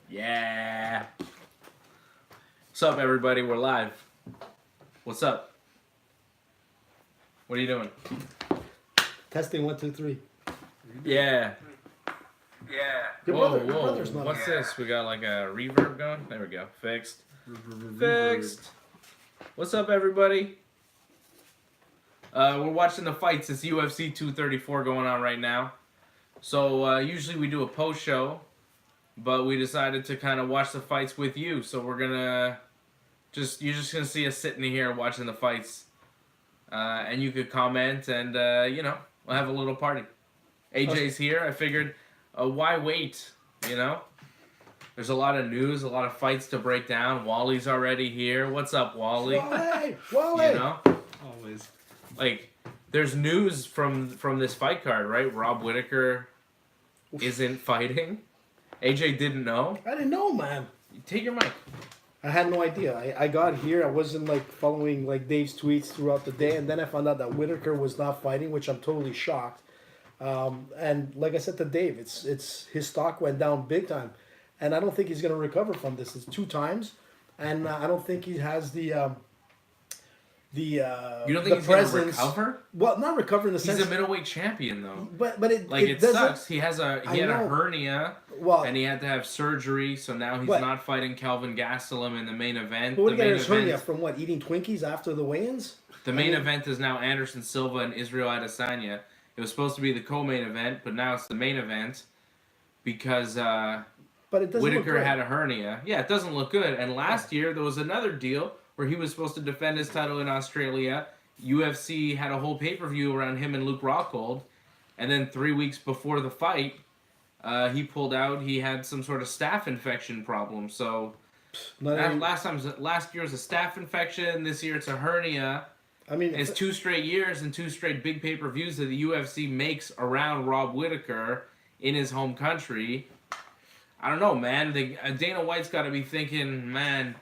Yeah. What's up, everybody? We're live. What's up? What are you doing? Testing 1, 2, 3. Yeah. Your Whoa. brother's not. What's this? We got like a reverb going? There we go. Fixed. Fixed. What's up, everybody? We're watching the fights. It's UFC 234 going on right now. So usually we do a post show, but we decided to kind of watch the fights with you. So we're gonna you're just gonna see us sitting here watching the fights, and you could comment and we'll have a little party. AJ's here. I figured, why wait? There's a lot of news, a lot of fights to break down. Wally's already here. What's up, Wally? Wally. Always. Like, there's news from this fight card, right? Rob Whittaker isn't fighting. AJ didn't know. I didn't know, man. Take your mic. I had no idea. I got here. I wasn't following Dave's tweets throughout the day, and then I found out that Whittaker was not fighting, which I'm totally shocked. And like I said to Dave, it's his stock went down big time, and I don't think he's going to recover from this. It's 2 times, and I don't think he has the You don't think the he's presence. going to recover? Well, not recover in the sense. He's a middleweight champion, though. But it sucks. doesn't. He had a hernia, Well, and he had to have surgery, so now he's not fighting Kelvin Gastelum in the main event. But what The did he main get his hernia event, from? What, eating Twinkies after the weigh-ins? the main event is now Anderson Silva and Israel Adesanya. It was supposed to be the co-main event, but now it's the main event because But it doesn't Whittaker look had a hernia. Yeah, it doesn't look good. And last year there was another deal where he was supposed to defend his title in Australia. UFC had a whole pay-per-view around him and Luke Rockhold, and then 3 weeks before the fight, he pulled out. He had some sort of staph infection problem. So last year was a staph infection. This year it's a hernia. I mean, It's 2 straight years and 2 straight big pay-per-views that the UFC makes around Rob Whittaker in his home country. I don't know, man. Dana White's got to be thinking, man,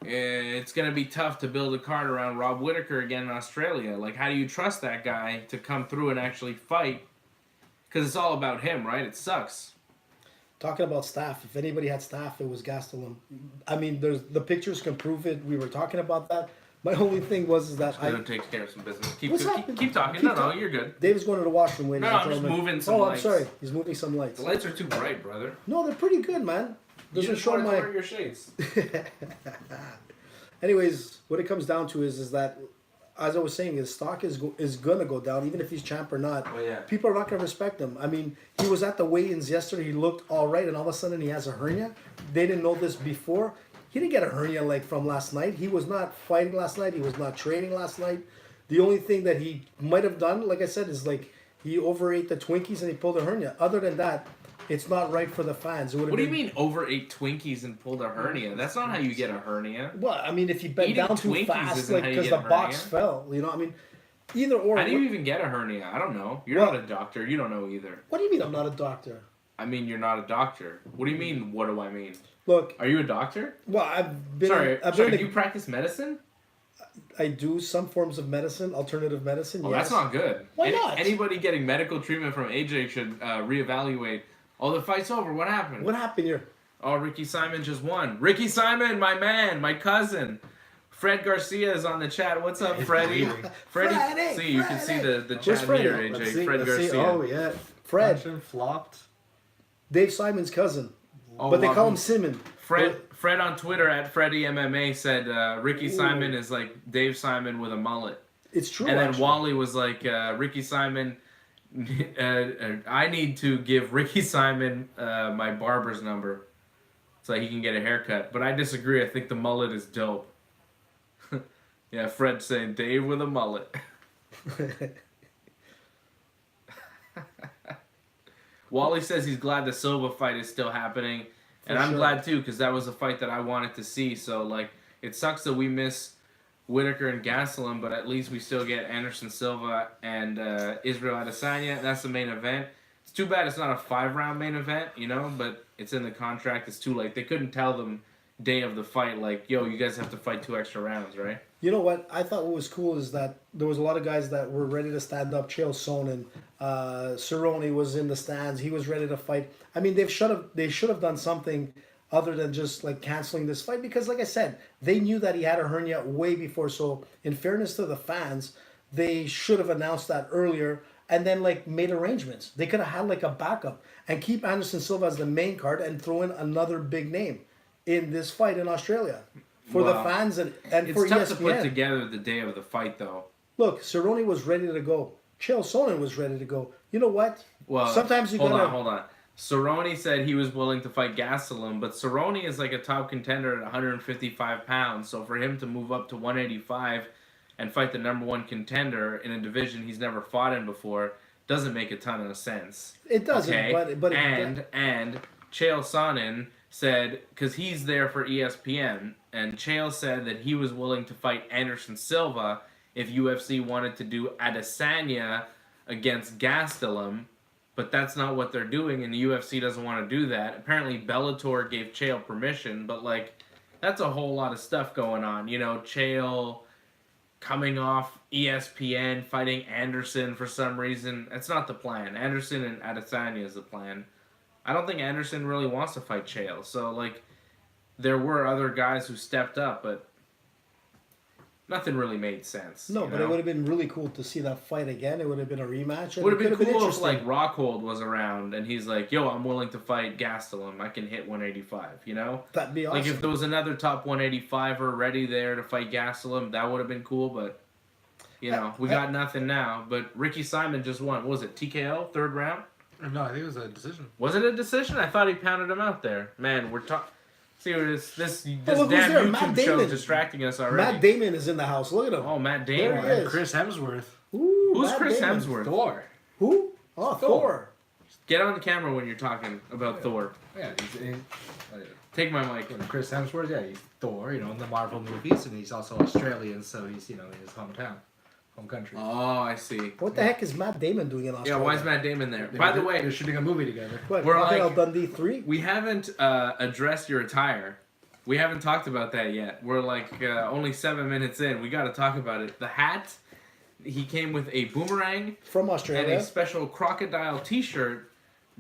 it's going to be tough to build a card around Rob Whittaker again in Australia. Like, how do you trust that guy to come through and actually fight? Because it's all about him, right? It sucks. talking about staff, if anybody had staff, it was Gastelum. I mean, the pictures can prove it. We were talking about that. My only thing was that I don't take care of some business. Keep talking. Keep You're good. Dave's going to the washroom, ladies and I'm just gentlemen. moving some lights. I'm sorry. He's moving some lights. The lights are too bright, brother. No, they're pretty good, man. You Doesn't just show wanted to my. wear your shades. Anyways, what it comes down to is that, as I was saying, his stock is gonna go down, even if he's champ or not. Oh, yeah. People are not gonna respect him. I mean, he was at the weigh-ins yesterday. He looked all right, and all of a sudden he has a hernia. They didn't know this before. He didn't get a hernia from last night. He was not fighting last night. He was not training last night. The only thing that he might have done, like I said, is he overate the Twinkies and he pulled a hernia. Other than that, it's not right for the fans. What do you mean overate Twinkies and pulled a hernia? That's not how you get a hernia. Well, I mean, if you bent Eating down too Twinkies fast, isn't how you because get the a box hernia. fell, I mean, either or. How do you even get a hernia? I don't know. You're Well- not a doctor. You don't know either. What do you mean I'm not a doctor? I mean, you're not a doctor. What do you mean, what do I mean? Look, Are you a doctor? well, I've been. Sorry, I've been. do you practice medicine? I do some forms of medicine, alternative medicine. Well, yes. that's not good. Why not? Anybody getting medical treatment from AJ should reevaluate. Oh, the fight's over. What happened? What happened here? Oh, Ricky Simon just won. Ricky Simon, my man, my cousin. Fred Garcia is on the chat. What's up, Freddie? Freddie, See, you can see the Where's chat Freddie? here, Let's AJ. see, Fred let's see. Garcia. Oh yeah, Fred, Action flopped. Dave Simon's cousin, Oh, but they wow. call him Simon. Fred on Twitter at Freddie MMA said Ricky Simon is like Dave Simon with a mullet. It's true. And then actually. Wally was like, Ricky Simon, I need to give Ricky Simon my barber's number so he can get a haircut. But I disagree. I think the mullet is dope. Yeah, Fred saying Dave with a mullet. Wally says he's glad the Silva fight is still happening. And I'm glad too, because that was a fight that I wanted to see. So, it sucks that we miss Whittaker and Gastelum, but at least we still get Anderson Silva and Israel Adesanya. That's the main event. It's too bad it's not a 5-round main event, but it's in the contract. It's too late. They couldn't tell them day of the fight, yo, you guys have to fight 2 extra rounds, right? You know what? I thought what was cool is that there was a lot of guys that were ready to stand up. Chael Sonnen, Cerrone was in the stands. He was ready to fight. I mean, they should have done something other than just like canceling this fight, because like I said, they knew that he had a hernia way before. So in fairness to the fans, they should have announced that earlier and then like made arrangements. They could have had like a backup and keep Anderson Silva as the main card and throw in another big name in this fight in Australia for the fans and for ESPN. It's tough to put together the day of the fight, though. Look, Cerrone was ready to go. Chael Sonnen was ready to go. You know what? Well, sometimes you hold on. Cerrone said he was willing to fight Gastelum, but Cerrone is like a top contender at 155 pounds. So for him to move up to 185 and fight the number one contender in a division he's never fought in before doesn't make a ton of sense. It doesn't. Okay? But and Chael Sonnen said, because he's there for ESPN, and Chael said that he was willing to fight Anderson Silva if UFC wanted to do Adesanya against Gastelum, but that's not what they're doing, and the UFC doesn't want to do that. Apparently, Bellator gave Chael permission, but, like, that's a whole lot of stuff going on. You know, Chael coming off ESPN, fighting Anderson for some reason. That's not the plan. Anderson and Adesanya is the plan. I don't think Anderson really wants to fight Chael, so, like, there were other guys who stepped up, but nothing really made sense. No, but it would have been really cool to see that fight again. It would have been a rematch. It would have been cool if, like, Rockhold was around and he's like, yo, I'm willing to fight Gastelum. I can hit 185, you know? That'd be awesome. Like, if there was another top 185er ready there to fight Gastelum, that would have been cool, but, you know, we got nothing now. But Ricky Simon just won. What was it, TKO, third round? No, I think it was a decision. Was it a decision? I thought he pounded him out there. Man, we're talking... See, this look, damn YouTube show is distracting us already. Matt Damon is in the house. Look at him. Oh, Matt Damon. There he is. Chris Hemsworth. Ooh, Who's Matt Chris Damon. Hemsworth? Thor. Who? Oh, Thor. Get on the camera when you're talking about Thor. Yeah, Take my mic. Chris Hemsworth, yeah, he's Thor, in the Marvel movies, and he's also Australian, so he's, in his hometown, home country. Oh, I see. What the heck is Matt Damon doing in Australia? Yeah, why is Matt Damon there? By the way, they're shooting a movie together. What, we're Crocodile like, Dundee 3? We haven't addressed your attire. We haven't talked about that yet. We're like only 7 minutes in. We got to talk about it. The hat, he came with a boomerang From Australia. and a special crocodile t-shirt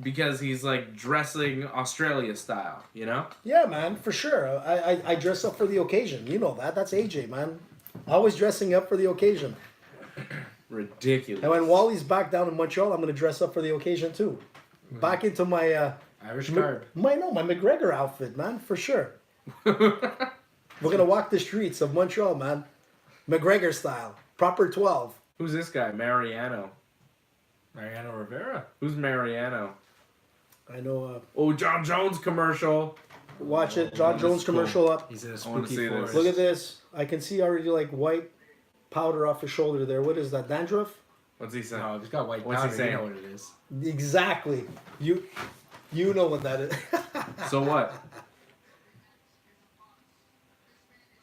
because he's like dressing Australia style, you know? Yeah, man, for sure. I dress up for the occasion. You know that. That's AJ, man. Always dressing up for the occasion. Ridiculous. And when Wally's back down in Montreal, I'm going to dress up for the occasion too. Back into my... Irish garb. My McGregor outfit, man, for sure. We're going to walk the streets of Montreal, man. McGregor style. Proper 12. Who's this guy? Mariano Rivera. Who's Mariano? I know. Oh, John Jones commercial. Watch it. John Jones commercial up. He's in a I wanna spooky see this. forest. Look at this. I can see already like white powder off his shoulder there. What is that? Dandruff? What's he saying? No, he's got white What's he powder. saying? You know what it is. Exactly. You know what that is. So what?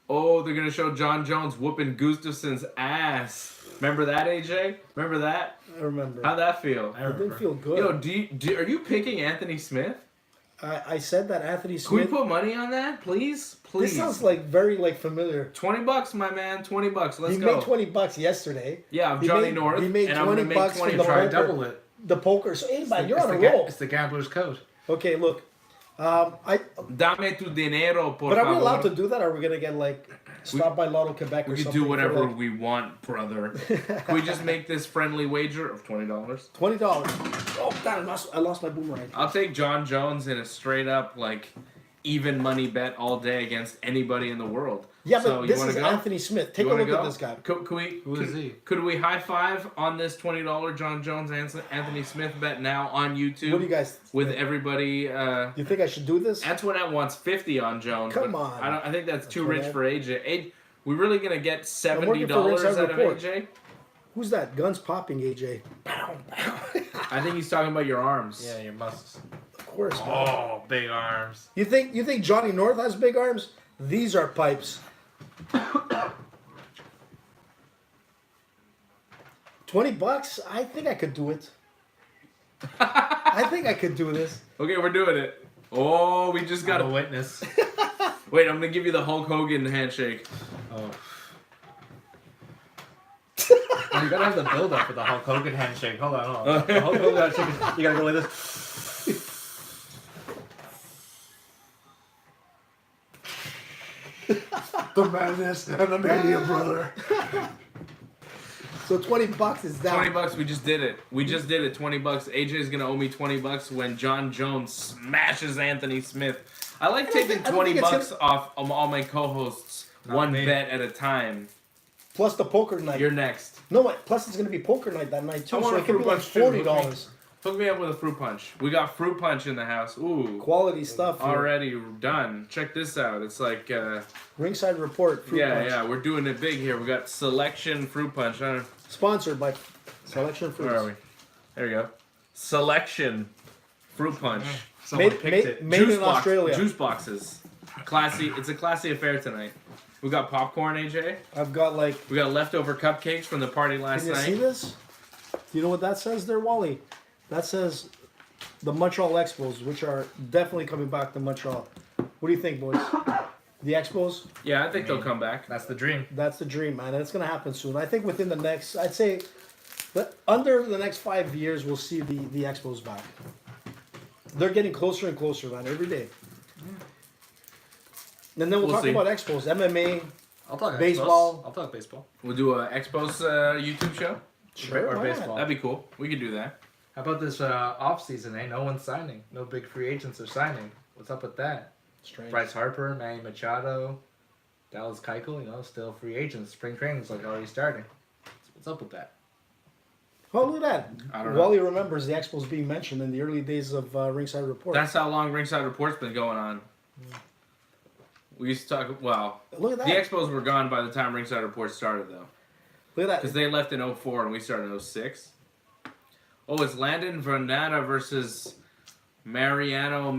Oh, they're going to show John Jones whooping Gustafson's ass. Remember that, AJ? Remember that? I remember. How'd that feel? It didn't feel good. Yo, are you picking Anthony Smith? I said that Anthony Can we Smith. put money on that, please? Please. This sounds like very familiar. $20, my man. $20. Let's He go. made $20 yesterday. Yeah, I'm He Johnny made- North. he made and I'm gonna $20 make from 20 the Try poker. double it. The poker. So, hey, man, you're on a the roll. It's the gambler's code. Okay, look. Dame tu dinero, por But are we favor. allowed to do that? Or are we going to get like stopped by Lotto Quebec or We can something? do whatever for, like, we want, brother. Can we just make this friendly wager of $20? $20. Oh, damn, I lost my boomerang. I'll take John Jones in a straight up, like, even money bet all day against anybody in the world. Yeah, but So, you this wanna is go? Anthony Smith. Take You a wanna look at go? this guy. Who is he? Could we high five on this $20 John Jones Anthony Smith bet now on YouTube? What do you guys with everybody? You think I should do this? Antoinette wants 50 on Jones. Come but on. I think that's too Antoinette. rich for AJ. We really gonna get I'm working for $70 Ringside out of Report. AJ? Who's that? Guns popping, AJ. I think he's talking about your arms. Yeah, your muscles. Of course, man. Oh, big arms. You think Johnny North has big arms? These are pipes. $20? I think I could do it. I think I could do this. Okay, we're doing it. Oh, we just got I'm a to witness. wait. I'm gonna give you the Hulk Hogan handshake. Oh. You gotta have the build up for the Hulk Hogan handshake. Hold on. The Hulk Hogan handshake, you gotta go like this. The madness and the mania, brother. So $20 is down. $20. We just did it. We just did it. $20. AJ's gonna owe me $20 when John Jones smashes Anthony Smith. I like taking $20 off all my co-hosts one bet at a time. Plus the poker night. You're next. No, wait, plus it's gonna be poker night that night too. I want So a it could be fruit like punch, too. $40. Hook me up with a fruit punch. We got fruit punch in the house. Ooh. Quality stuff. Here. Already done. Check this out. It's like Ringside Report. Fruit punch. yeah, we're doing it big here. We got Selection Fruit Punch. Sponsored by Selection Fruits. Where are we? There we go. Selection Fruit Punch. Someone picked it. Made in Australia. Juice boxes. Classy. It's a classy affair tonight. We got popcorn, AJ. I've got like. We got leftover cupcakes from the party last Can you night. see this? Do you know what that says there, Wally? That says the Montreal Expos, which are definitely coming back to Montreal. What do you think, boys? The Expos? Yeah, I think they'll come back. That's the dream. That's the dream, man. And it's going to happen soon. I think within the next, I'd say, under the next 5 years, we'll see the Expos back. They're getting closer and closer, man, every day. And then we'll talk see. about Expos, MMA. I'll talk Baseball. Expos. I'll talk baseball. We'll do a Expos YouTube show. Sure, Or why not? baseball. That'd be cool. We could do that. How about this off season? No one's signing. No big free agents are signing. What's up with that? Strange. Bryce Harper, Manny Machado, Dallas Keuchel, still free agents. Spring training's like already starting. What's up with that? Oh, look at that. I don't know. Wally remembers the Expos being mentioned in the early days of Ringside Report. That's how long Ringside Report's been going on. We used to talk. Well, Look at that. the Expos were gone by the time Ringside Report started, though, Look at because that. they left in 04 and we started in 06. Oh, it's Landon Vernata versus Mariano.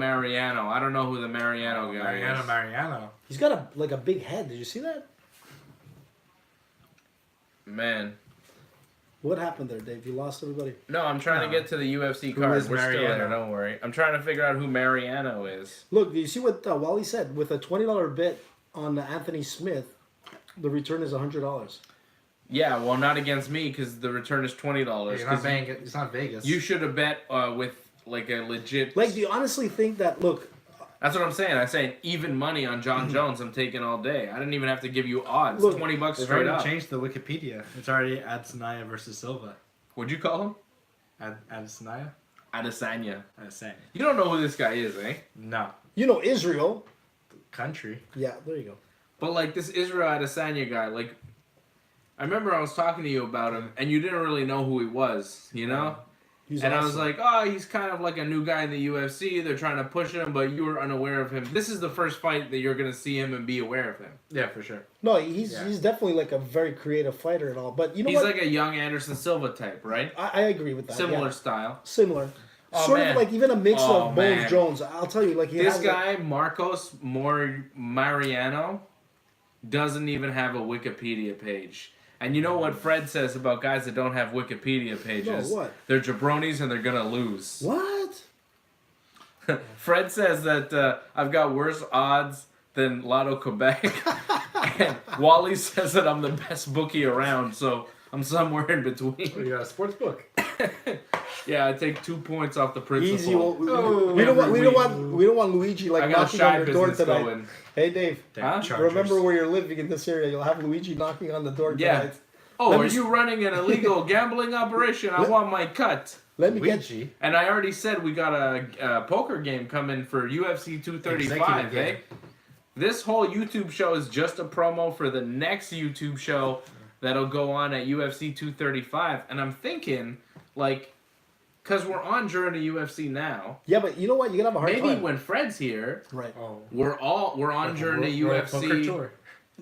I don't know who the Mariano guy is. Mariano. He's got a big head. Did you see that? Man. What happened there, Dave? You lost everybody. No, I'm trying to get to the UFC card. is We're still Mariano? there, don't worry. I'm trying to figure out who Mariano is. Look, do you see what Wally said? With a $20 bet on Anthony Smith, the return is $100. Yeah, well, not against me because the return is $20. You're not paying it. It's not Vegas. You should have bet with like a legit. Like, do you honestly think that? Look, That's what I'm saying. I'm saying even money on John Jones. I'm taking all day. I didn't even have to give you odds. Look, $20 They've straight already up. changed the Wikipedia. It's already Adesanya versus Silva. What'd you call him? Adesanya? Adesanya. Adesanya. You don't know who this guy is, eh? No. you know Israel. Country. Yeah, there you go. But like this Israel Adesanya guy, like I remember I was talking to you about him, and you didn't really know who he was, you know. He's And I was awesome. like, oh, he's kind of like a new guy in the UFC. They're trying to push him, but you were unaware of him. This is the first fight that you're gonna see him and be aware of him. Yeah, for sure. no, he's Yeah. he's definitely like a very creative fighter and all. But you know He's what? like a young Anderson Silva type, right? I agree with that. Similar yeah. style. Similar. Oh, sort man. of like even a mix Oh, of Bones man. Jones. I'll tell you, like he This has guy, Marcos Mariano, doesn't even have a Wikipedia page. And you know what Fred says about guys that don't have Wikipedia pages? No, what? They're jabronis and they're gonna lose. What? Fred says that I've got worse odds than Lotto Quebec. And Wally says that I'm the best bookie around, so I'm somewhere in between. You got a sports book. Yeah, I take 2 points off the principal. Easy. We every don't want Luigi like I got a knocking shy on your door business tonight. going. Hey Dave, Huh? Chargers. remember where you're living in this area. You'll have Luigi knocking on the door Yeah. tonight. Oh, Let are me- you running an illegal gambling operation? I want my cut. Let me get Luigi. And I already said we got a poker game coming for UFC 235, Executive eh? game. This whole YouTube show is just a promo for the next YouTube show that'll go on at UFC 235. And I'm thinking, like, because we're on during the UFC now, Yeah, but you know what? You're gonna have a hard maybe time. when Fred's here, Right. Oh. we're on during the We're a poker UFC. tour.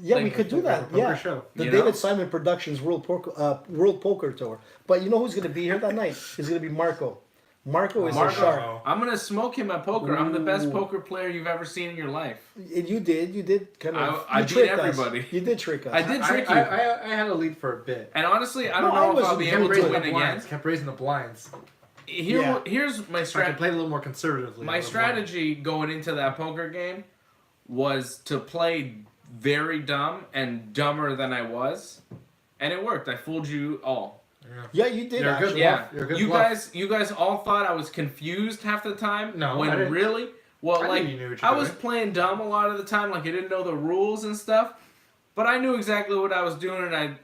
Yeah, Like, we could do that. poker Yeah. show. The You David know? Simon Productions World Poker Tour. But you know who's gonna be here that night? It's gonna be Marco. Marco is a Marco, shark. I'm gonna smoke him at poker. I'm the best Ooh. poker player you've ever seen in your life. And you did kind of. I you beat tricked us. everybody. You did trick us. I did trick I, you. I had a lead for a bit. And honestly, I don't No, I know if I'll wasn't be kept able to raising win the again. blinds. Kept raising the blinds. Here's my So I strategy. can play a little more conservatively. My a little strategy going into that poker game was to play very dumb and dumber than I was, and it worked. I fooled you all. more. Yeah, you did. You're a good actually. Yeah, You're a good you bluff. guys all thought I was confused half the time. No, I when didn't. really Well, I like, knew you knew what you I were was doing. playing dumb a lot of the time, like I didn't know the rules and stuff, but I knew exactly what I was doing, and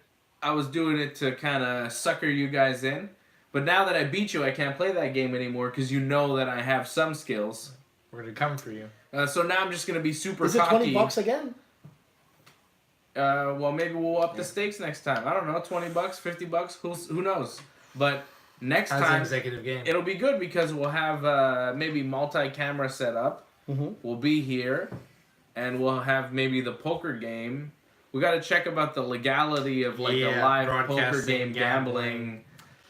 I was doing it to kind of sucker you guys in. But now that I beat you, I can't play that game anymore because you know that I have some skills. We're gonna come for you. So now I'm just gonna be super Is it cocky. $20 again? Well, maybe we'll up the stakes next time. I don't know, $20, $50, who knows? But next How's the time, executive game? it'll be good because we'll have maybe multi-camera set up. Mm-hmm. We'll be here, and we'll have maybe the poker game. We got to check about the legality of like a live poker broadcasting, game gambling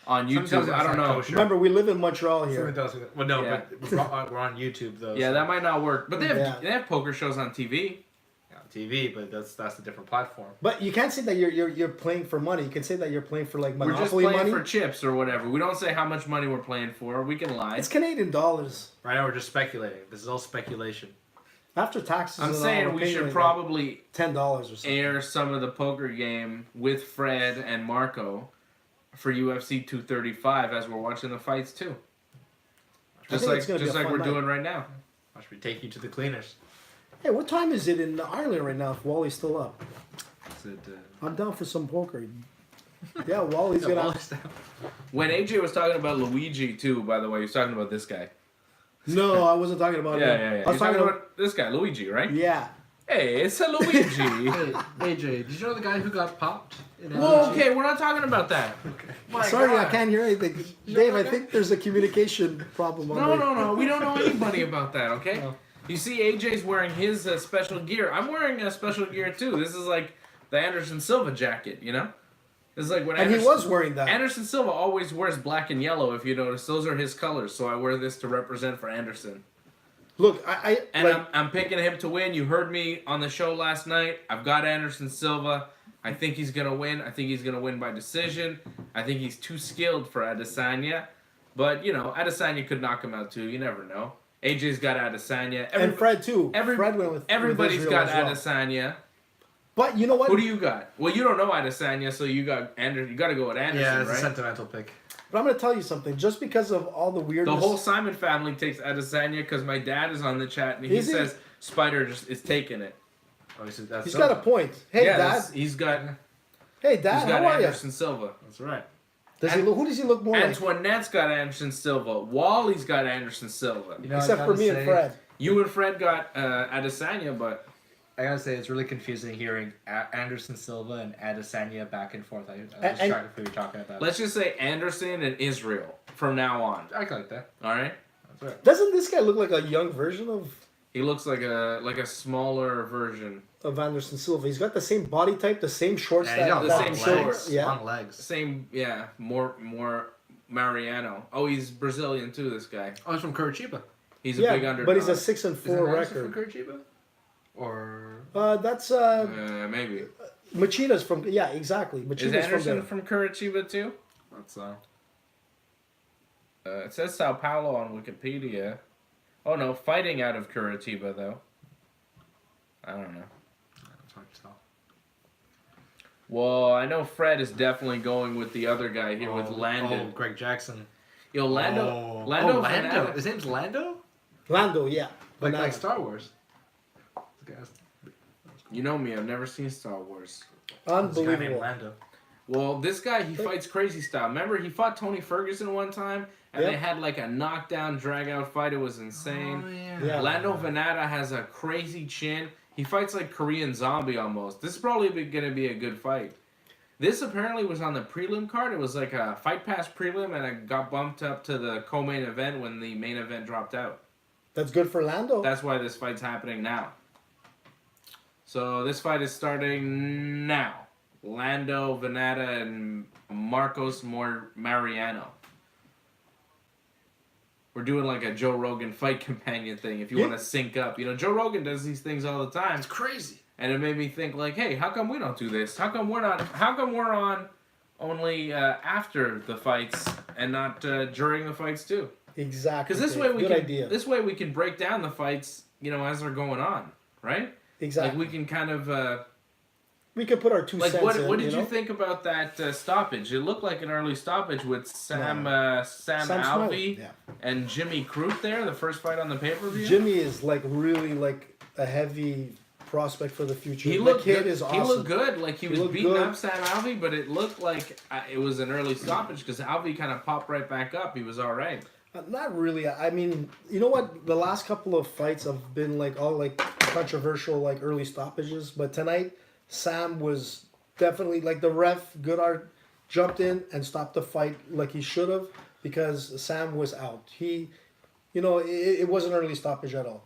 on YouTube. Sometimes I don't it's not know. kosher. Remember, we live in Montreal here. Well, no, Yeah. but we're on YouTube though. Yeah, so. that might not work. But Yeah. they have poker shows on TV. Yeah, on TV, but that's a different platform. But you can't say that you're playing for money. You can say that you're playing for like We're just Monopoly playing money. for chips or whatever. We don't say how much money we're playing for. We can lie. It's Canadian dollars. Right now, we're just speculating. This is all speculation. After taxes, I'm and all, saying we're we paying should like probably $10 or something. air some of the poker game with Fred and Marco for UFC 235 as we're watching the fights too. Just think like it's gonna be a we're fun night. doing right now. Why should we take you to the cleaners? Hey, what time is it in Ireland right now? If Wally's still up, Is it, I'm down for some poker. Yeah, Wally's yeah, gonna. Wallace down. When AJ was talking about Luigi too, by the way, he was talking about this guy. No, I wasn't talking about Yeah, him. yeah, yeah. I He's was talking talking about this guy, Luigi, right? Yeah. Hey, it's a Luigi. Hey, AJ, did you know the guy who got popped? In Whoa, LG? okay, we're not talking about that. Okay. My Sorry, God. I can't hear anything. Dave, I think there's a communication problem. On No, we don't know anybody about that, okay? No. You see, AJ's wearing his special gear. I'm wearing a special gear too. This is like the Anderson Silva jacket, you know? This is like when And he Anderson, was wearing that. Anderson Silva always wears black and yellow, if you notice. Those are his colors, so I wear this to represent for Anderson. Look, I And like, I'm picking him to win. You heard me on the show last night. I've got Anderson Silva. I think he's going to win. I think he's going to win by decision. I think he's too skilled for Adesanya. But, you know, Adesanya could knock him out too. You never know. AJ's got Adesanya. and Fred too. every- Fred went with Everybody's with got Israel as well. Adesanya. But you know what? Who do you got? Well, you don't know Adesanya, so you got Anderson. You got to go with Anderson, Yeah, it's a right? sentimental pick. But I'm gonna tell you something. Just because of all the weirdness, The whole Simon family takes Adesanya because my dad is on the chat and he Is he? says Spider just is taking it. Oh, that's he's Silva. got a point. Hey, yeah, Dad. he's got Hey, Dad. got How are you? Anderson Silva. That's right. Does he look? Who does he look more like? Antoinette's got Anderson Silva. Wally's got Anderson Silva. You know, Except I for gotta me say, and Fred. You and Fred got Adesanya, but I gotta say, it's really confusing hearing Anderson Silva and Adesanya back and forth. I was And- trying to figure talking about. let's just say Anderson and Israel from now on. I like that. All right. That's right. Doesn't this guy look like a young version of He looks like a smaller version. Anderson Silva? He's got the same body type, the same shorts. Yeah, he's got the long same legs. shorts. Yeah. Long legs. Same, yeah, more Mariano. Oh, he's Brazilian too. This guy. Oh, he's from Curitiba. He's a Yeah, big underdog. but he's a 6-4 Is Anderson record. from Curitiba? Or That's maybe. Machina's from. Yeah, exactly. Is Machina's from Anderson there. from Curitiba too? that's so. It says Sao Paulo on Wikipedia. Oh no, fighting out of Curitiba though. I don't know. It's hard to tell. Well, I know Fred is definitely going with the other guy here with Oh, Landon. Greg Jackson. Yo, Lando. Oh, Lando. Lando. Vanetta- His name's Lando. Lando, yeah. Like Banana. Star Wars. This guy's- You know me. I've never seen Star Wars. this guy named Unbelievable. Lando. Well, this guy he fights crazy style. Remember, he fought Tony Ferguson one time, and Yep. they had like a knockdown, drag out fight. It was insane. Oh, yeah. Yeah. Lando Venata has a crazy chin. He fights like Korean Zombie almost. This is probably going to be a good fight. This apparently was on the prelim card. It was like a Fight Pass prelim, and it got bumped up to the co-main event when the main event dropped out. That's good for Lando. That's why this fight's happening now. So this fight is starting now. Lando Venata and Marcos Mariano. We're doing like a Joe Rogan fight companion thing if you Yeah. want to sync up. You know, Joe Rogan does these things all the time. It's crazy. And it made me think like, hey, how come we don't do this? How come we're on only after the fights and not during the fights too? Exactly. Because this Dave. way we good can idea. this way we can break down the fights, you know, as they're going on, right? Exactly. Like we can kind of we could put our two Like, cents what in. what did you know? think about that stoppage? It looked like an early stoppage with Sam Sam Alvey Smiley, yeah. and Jimmy Crute there, the first fight on the pay-per-view. Jimmy is like really like a heavy prospect for the future. He The looked kid good. is awesome. He looked good. Like he was looked beating good. up Sam Alvey, but it looked like it was an early stoppage because Alvey kind of popped right back up. He was all right. Not really. I mean, you know what? The last couple of fights have been like all like controversial, like early stoppages. But tonight, Sam was definitely like the ref. Goodart jumped in and stopped the fight like he should have because Sam was out. He, it wasn't an early stoppage at all.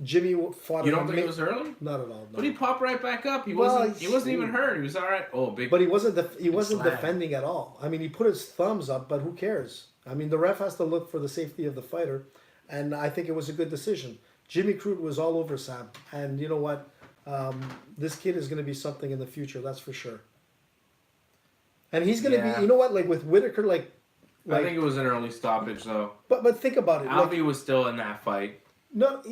Jimmy fought. You don't think it was early? Not at all. No. But he popped right back up. He Well, wasn't. He wasn't even hurt. He was all right. Oh, big. But he wasn't. He wasn't slam. defending at all. I mean, he put his thumbs up, but who cares? I mean, the ref has to look for the safety of the fighter, and I think it was a good decision. Jimmy Crute was all over Sam, and you know what? This kid is going to be something in the future. That's for sure. And he's going to Yeah. be. You know what? Like with Whitaker, like. I think it was an early stoppage though. But think about it. Alvey Like, was still in that fight. no,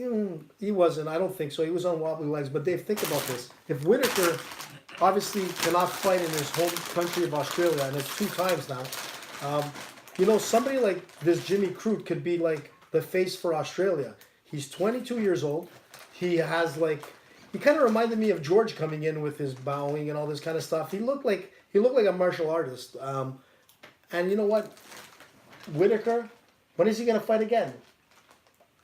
he wasn't. I don't think so. He was on wobbly legs. But Dave, think about this. If Whitaker obviously cannot fight in his home country of Australia, and it's 2 times now, somebody like this Jimmy Crute could be like the face for Australia. He's 22 years old. He has he kind of reminded me of George coming in with his bowing and all this kind of stuff. He looked like a martial artist. And you know what? Whitaker, when is he going to fight again?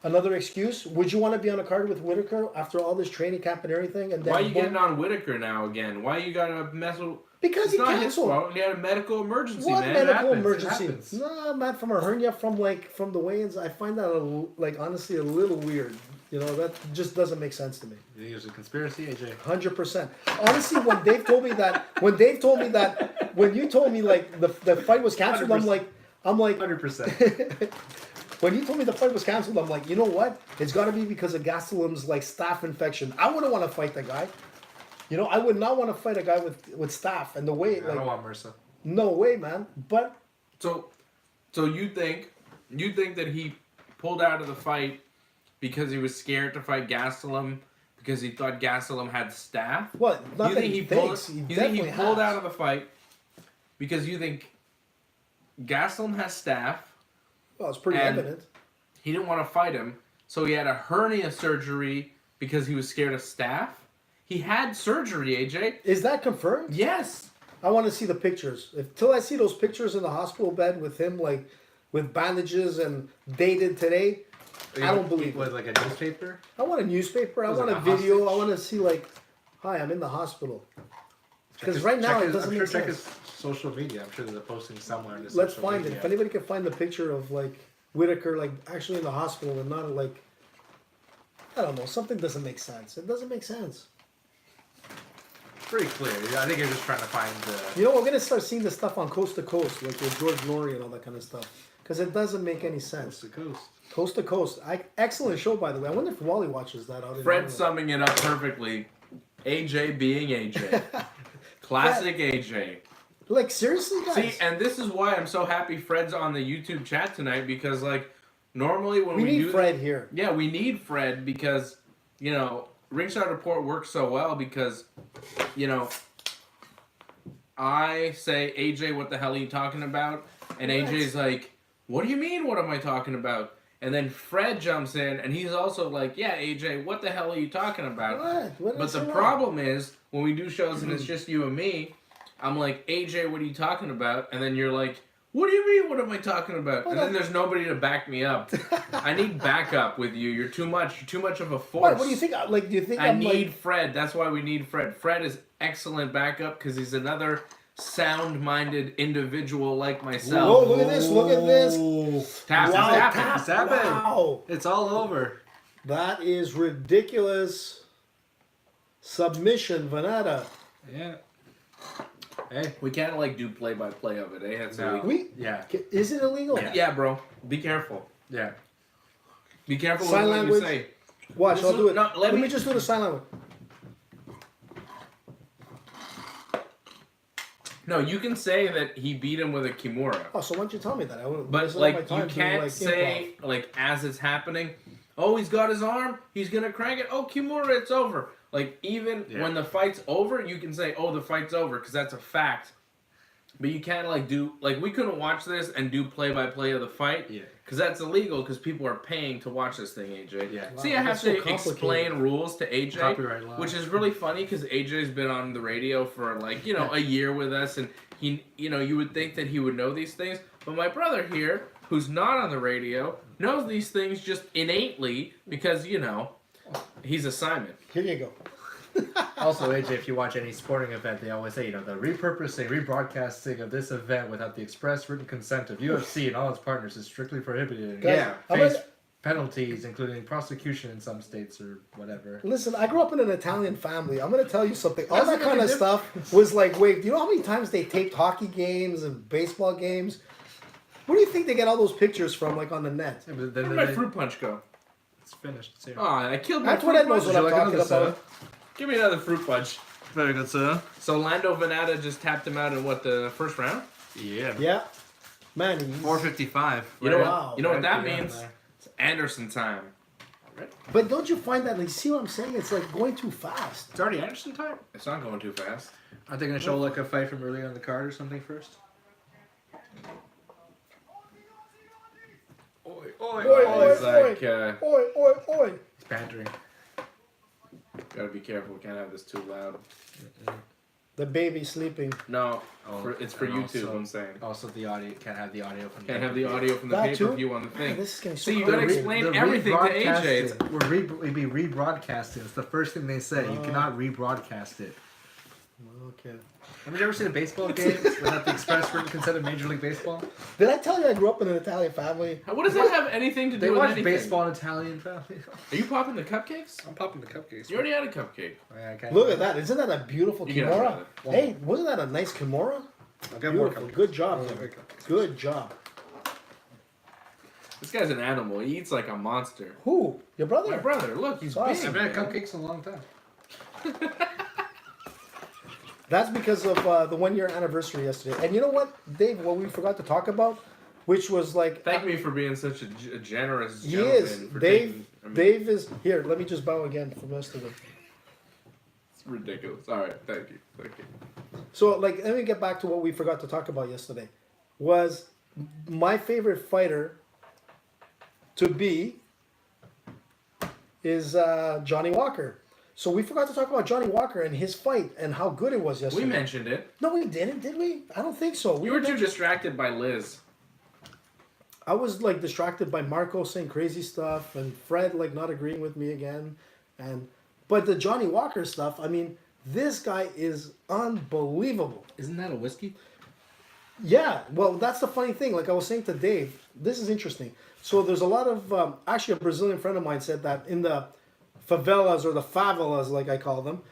Another excuse? Would you want to be on a card with Whitaker after all this training camp and everything? And then Why are you boom? getting on Whitaker now again? Why you gotta mess with? Because It's he not his canceled. fault. He had a medical emergency, What man. It medical happens. It emergency? happens. No, man, from a hernia from the weigh-ins, I find that honestly a little weird. That just doesn't make sense to me. You think there's a conspiracy, AJ? 100%. Honestly, when Dave told me that, when you told me like the fight was canceled, I'm like, 100%. when you told me the fight was canceled, I'm like, you know what? It's got to be because of Gastelum's staph infection. I wouldn't want to fight the guy. I would not want to fight a guy with staph and the way I don't want MRSA. no way, man. But So you think that he pulled out of the fight because he was scared to fight Gastelum because he thought Gastelum had staph? what? Not You that think he he pulled? thinks. He You think definitely he pulled has. out of the fight because you think Gastelum has staph? Well, it's pretty and- evident. He didn't want to fight him, so he had a hernia surgery because he was scared of staph. He had surgery, AJ. Is that confirmed? Yes. I want to see the pictures. Till I see those pictures in the hospital bed with him, with bandages and dated today, I don't believe With it. like a newspaper? I want a newspaper. I Was want it a a video. hostage? I want to see hi, I'm in the hospital. Because right now it doesn't make check sense. his social media. I'm sure there's a posting somewhere in his Let's social find it. media. If anybody can find the picture of Whitaker actually in the hospital and not I don't know, something doesn't make sense. It doesn't make sense. Pretty clear. I think you're just trying to find the... We're gonna start seeing this stuff on Coast to Coast, like with George Laurie and all that kind of stuff, because it doesn't make any sense. Coast to coast. Coast to Coast, excellent show by the way. I wonder if Wally watches that out in Fred Ireland. summing it up perfectly. AJ being AJ. Classic AJ. Seriously, guys. See, and this is why I'm so happy Fred's on the YouTube chat tonight because, normally when we we need do Fred here. Yeah, we need Fred because, Ringside Report works so well because, I say, AJ, what the hell are you talking about? And What? AJ's like, what do you mean, what am I talking about? And then Fred jumps in and he's also like, yeah, AJ, what the hell are you talking about? What did I But say the wrong? problem is, when we do shows and it's just you and me, I'm like, AJ, what are you talking about? And then you're like, what do you mean, what am I talking about? And then there's nobody to back me up. I need backup with you. You're too much. You're too much of a force. What do you think? Do you think I I'm need Fred. That's why we need Fred. Fred is excellent backup because he's another sound-minded individual like myself. Whoa, look at this! Look at this! Tap, Wow, tap, tap. It's happened. Wow, It's all over. that is ridiculous. Submission, Vanetta. Yeah. Hey. We can't do play-by-play of it, eh? That's No. illegal. Yeah. Is it illegal? Yeah, bro. Be careful. Yeah. Be careful Sign with what language. you say. Watch, This I'll is- do it. no, let let me me- just do the sign language. No, you can say that he beat him with a Kimura. Oh, so why don't you tell me that? I wouldn't But waste all my you time doing, can't say improv. as it's happening, Oh, he's got his arm. He's gonna crank it. Oh, Kimura, it's over. Like even when the fight's over, you can say, "Oh, the fight's over," because that's a fact. But you can't we couldn't watch this and do play-by-play of the fight. Yeah. Because that's illegal. Because people are paying to watch this thing, AJ. Yeah. See, Wow, I have that's so to explain rules to AJ, Copyright law. which is really funny because AJ's been on the radio for a year with us, and he, you would think that he would know these things, but my brother here, who's not on the radio, knows these things just innately because he's a Simon. Here you go. Also, AJ, if you watch any sporting event, they always say, the repurposing, rebroadcasting of this event without the express written consent of UFC and all its partners is strictly prohibited. And Guys, face penalties, including prosecution in some states or whatever. Listen, I grew up in an Italian family. I'm going to tell you something. All that kind of stuff was like, wait, do you know how many times they taped hockey games and baseball games? Where do you think they get all those pictures from, like on the net? Yeah, but Where'd my fruit punch go? It's finished. It's here. Oh, I killed my That's fruit what Ed knows punch. what I'm talking about. Give me another fruit punch. Very good, sir. So Lando Venata just tapped him out in the first round? Yeah. Yeah. Man, he's... 455. You know Wow. what? You know what that Right means? there. It's Anderson time. But don't you find that, like, see what I'm saying? It's like going too fast. It's already Anderson time? It's not going too fast. Aren't they going to show like a fight from earlier on the card or something first? Oi, oi, It's like, Oi, oi, oi. It's bantering. gotta be careful. Can't have this too loud. The baby sleeping. No, Oh, it's for and YouTube. also- I'm saying. Also, the audio can't have the audio from. Can't have the audio from the That too? pay-per-view on the thing. Man, this is getting so See, you gotta crazy. explain everything to AJ. It's, We'd be rebroadcasting. It's the first thing they say. You cannot rebroadcast it. Okay. Have you ever seen a baseball game without the express written consent of Major League Baseball? Did I tell you I grew up in an Italian family? what does that have anything to They do with watch anything? baseball in Italian family. Are you popping the cupcakes? I'm popping the cupcakes. You already had a cupcake. Look at that. Isn't that a beautiful You can have kimura? another. Hey, wasn't that a nice kimura? I'll get more Beautiful. cupcakes. Good job. I'll Tim. get cupcakes. Good job. This guy's an animal. He eats like a monster. Who? Your brother? My brother, look, he's Awesome. big. I've had man. cupcakes in a long time. That's because of the 1 year anniversary yesterday. And you know what, Dave, what we forgot to talk about, which was like... Thank me for being such a generous He gentleman. is. For Dave, taking, Dave is... Here, let me just bow again for most of it. It's ridiculous. All right, thank you. Thank you. So, like, let me get back to what we forgot to talk about yesterday. Was my favorite fighter to be is Johnny Walker. So we forgot to talk about Johnny Walker and his fight and how good it was yesterday. We mentioned it. No, we didn't, did we? I don't think so. You were too distracted by Liz. I was like distracted by Marco saying crazy stuff and Fred like not agreeing with me again, but the Johnny Walker stuff. I mean, this guy is unbelievable. Isn't that a whiskey? Yeah, well, that's the funny thing. Like I was saying to Dave, this is interesting. So there's a lot of actually a Brazilian friend of mine said that in the favelas or the favelas, like I call them.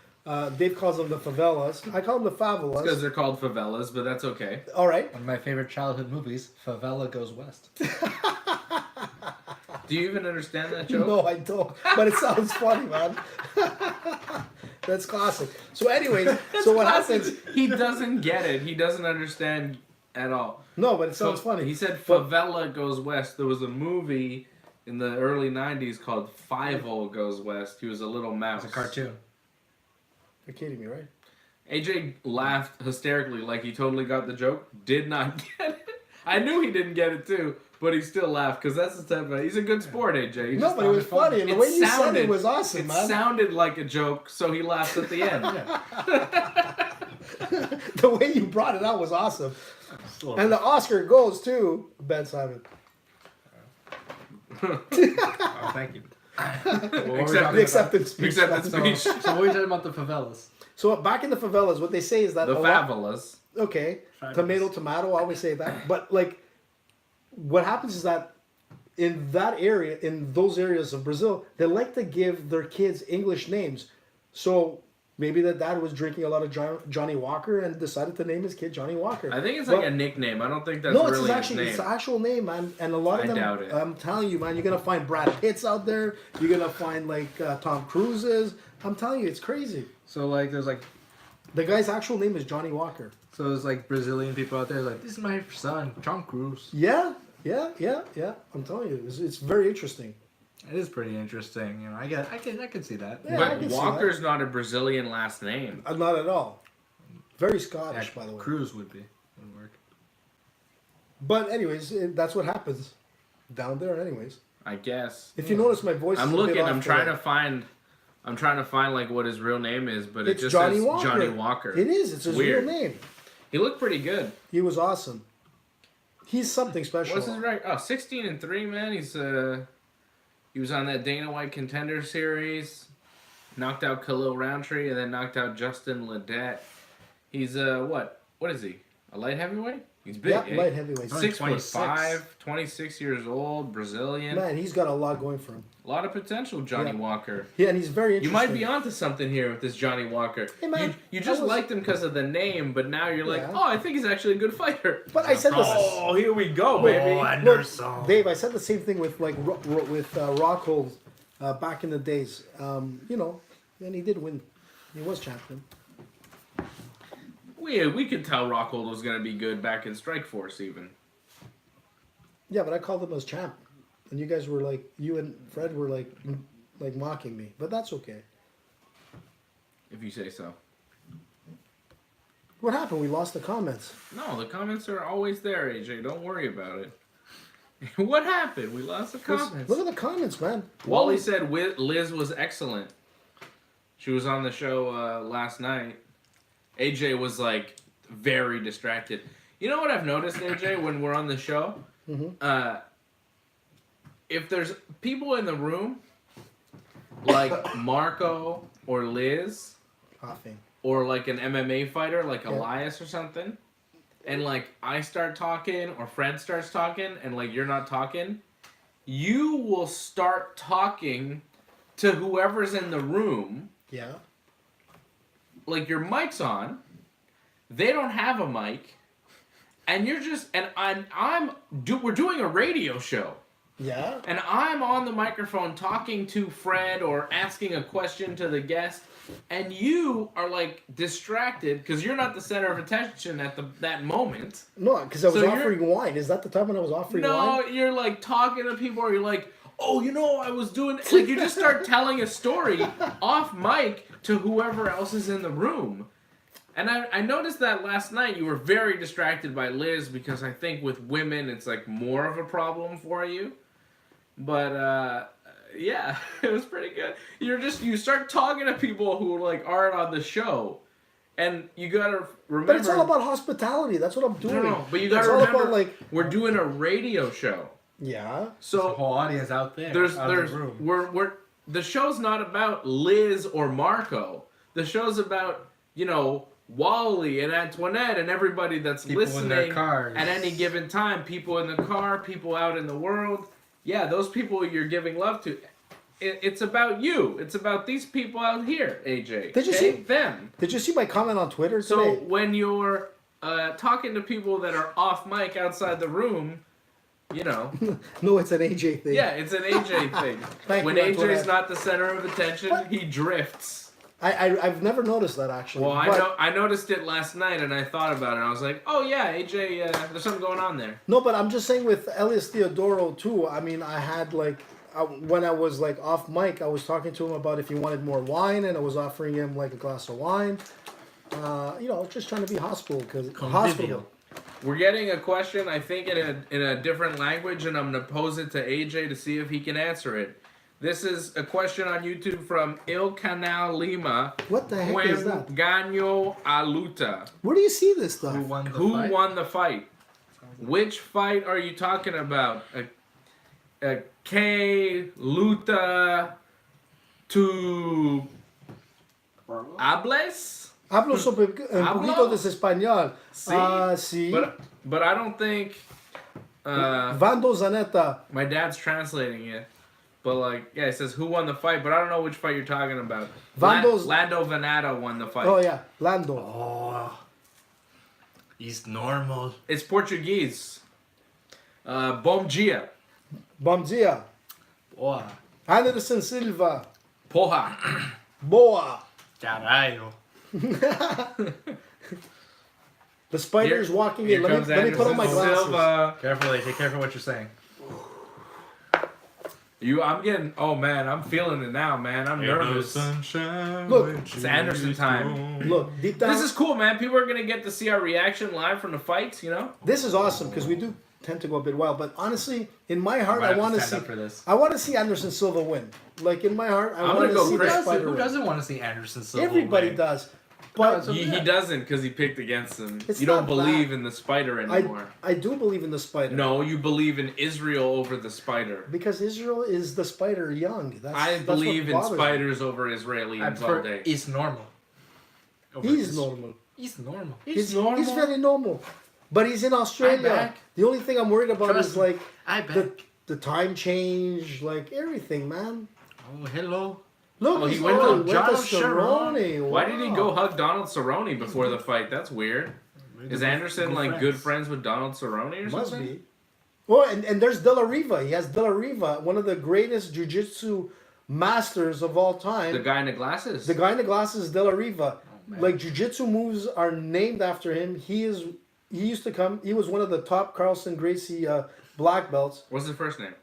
Dave calls them the favelas. I call them the favelas. Because they're called favelas, but that's okay. All right. One of my favorite childhood movies, Favela Goes West. Do you even understand that joke? No, I don't. But it sounds funny, man. That's classic. So, anyways, so what happens? He doesn't get it. He doesn't understand at all. No, but it sounds funny. He said Favela Goes West. There was a movie in the early 90s called Fievel Goes West. He was a little mouse. It's a cartoon. You're kidding me, right? AJ laughed hysterically like he totally got the joke. Did not get it. I knew he didn't get it too, but he still laughed because that's the type of... He's a good sport, AJ. He No, just but it was found funny, and the It way you said sounded- it was awesome, It man. sounded like a joke, so he laughed at the end. The way you brought it out was awesome. And the Oscar goes to Ben Simon. Oh, thank you. The acceptance speech. Acceptance So, speech. so what are you talking about the favelas? So back in the favelas, what they say is that The a lot- favelas. okay, Favelas. tomato, I always say that. But like, what happens is that in that area, in those areas of Brazil, they like to give their kids English names. So maybe the dad was drinking a lot of Johnny Walker and decided to name his kid Johnny Walker. I think it's But- like a nickname. I don't think that's no, it's really his his actual, name. it's the actual name, man. And a lot of I them, doubt it. I'm telling you, man, you're gonna find Brad Pitts out there. You're gonna find like Tom Cruise's. I'm telling you, it's crazy. So like, there's like, The guy's actual name is Johnny Walker. so there's like Brazilian people out there like, this is my son, John Cruz. Yeah. I'm telling you, it's very interesting. It is pretty interesting. You know, I can see that. Yeah, I But can see Walker's not a Brazilian last name. Not at all. Very Scottish, Yeah, by the way. Cruz would work. But anyways, that's what happens down there. Anyways, I guess. if you notice, my voice. I'm is a looking. bit I'm off trying today. to find. I'm trying to find like what his real name is, but It's it just Johnny says Walker. Johnny Walker. It is. It's his Weird. real name. He looked pretty good. He was awesome. He's something special. What's his record? Oh, 16-3, man. He was on that Dana White Contender Series. Knocked out Khalil Roundtree and then knocked out Justin Ledet. He's what? What is he? A light heavyweight? He's big. Yeah, eh? light heavyweight. 6'5", 26 years old, Brazilian. Man, he's got a lot going for him. A lot of potential, Johnny Yeah. Walker. Yeah, and he's very You interesting. might be onto something here with this Johnny Walker. Hey, man, you just I was- liked him because of the name, but now you're like, Yeah. oh, I think he's actually a good fighter. But I said this. Oh, here we go, Oh, baby. Anderson. Dave, I said the same thing with like with Rockhold back in the days. You know, and he did win. He was champion. We could tell Rockhold was going to be good back in Strikeforce even. Yeah, but I called him as champ, and you guys were like, you and Fred were like mocking me. But that's okay. If you say so. What happened? We lost the comments. No, the comments are always there, AJ. Don't worry about it. What happened? We lost the comments. Look at the comments, man. Wally said Liz was excellent. She was on the show last night. AJ was like very distracted. You know what I've noticed, AJ, when we're on the show? Mm-hmm. If there's people in the room, like Marco or Liz, Coughing. or like an MMA fighter, like Yeah. Elias or something, and like I start talking or Fred starts talking and like you're not talking, you will start talking to whoever's in the room. Yeah. Like your mic's on, they don't have a mic, and you're just we're doing a radio show. Yeah. And I'm on the microphone talking to Fred or asking a question to the guest, and you are like distracted because you're not the center of attention at that moment. No, because I was So you're- offering wine. Is that the time when I was offering No, wine? you're like talking to people, or you're like, oh, you know, I was doing like you just start telling a story off mic to whoever else is in the room. And I noticed that last night you were very distracted by Liz because I think with women it's like more of a problem for you. But yeah, it was pretty good. You start talking to people who like aren't on the show, and you gotta remember. But it's all about hospitality. That's what I'm doing. No, but you It's gotta all remember about, like, we're doing a radio show. yeah. There's a So whole audience out there. there's out of the room. we're the show's not about Liz or Marco. The show's about, you know, Wally and Antoinette and everybody that's People in listening their cars. at any given time. People in the car, people out in the world. Yeah, those people you're giving love to. It's about you. It's about these people out here, AJ. Did you okay? see- them? Did you see my comment on Twitter So today? when you're talking to people that are off mic outside the room, you know. No, it's an AJ thing. Yeah, it's an AJ thing. Thank When you, AJ's Antoinette. not the center of attention, What? he drifts. I've never noticed that actually. Well, but, I noticed it last night, and I thought about it. And I was like, oh yeah, AJ, there's something going on there. No, but I'm just saying with Elias Theodoro too. I mean, I had like when I was like off mic, I was talking to him about if he wanted more wine, and I was offering him like a glass of wine. You know, just trying to be hospitable because hospitable. We're getting a question, I think, in a different language, and I'm gonna pose it to AJ to see if he can answer it. This is a question on YouTube from Il Canal Lima. What the heck is that? Ganyo a luta? Where do you see this stuff? Who won the Who fight? won the fight? Which fight are you talking about? A que luta tu hables? Hablo sobre un poquito de español. Sí. Sí. But I don't think Vando Zanetta. my dad's translating it. But like, yeah, it says who won the fight, but I don't know which fight you're talking about. Vando's- Lando Venata won the fight. Oh yeah, Lando. Oh, he's normal. It's Portuguese. Bom dia. Bom dia. Boa. Anderson Silva. Porra. Boa. Caralho. The spider's walking Here in. Let comes me put on my Anderson glasses. Silva. Careful, AJ. Careful what you're saying. I'm getting. Oh man, I'm feeling it now, man. I'm nervous. Look, It's Anderson time. Look, deep down. This is cool, man. People are gonna get to see our reaction live from the fights. You know. This is awesome because we do tend to go a bit wild. But honestly, in my heart, I want to see. For this. I want to see Anderson Silva win. Like in my heart, I I'm want gonna to go see Chris. the Spider Who win. doesn't want to see Anderson Silva? Everybody win? does. But He doesn't because he picked against him. It's You don't not believe bad. in the spider anymore. I do believe in the Spider. No, you believe in Israel over the spider. Because Israel is the Spider young. I That's believe what in bothers me. spiders over Israelis all day. He's normal. He's normal. He's normal. He's very normal. But he's in Australia. back. The only thing I'm worried about Trust is me. like I bet. the time change, like everything, man. Oh, hello. Look, Oh, he he's went to went to John Cerrone. Why did he Wow. go hug Donald Cerrone before the fight? That's weird. Is Anderson like good friends. friends with Donald Cerrone or Must something? be. Well, and there's De La Riva. He has De La Riva, one of the greatest jiu-jitsu masters of all time. The guy in the glasses. The guy in the glasses, De La Riva. man. Like jiu-jitsu moves are named after him. He used to come. He was one of the top Carlson Gracie black belts. What's his first name?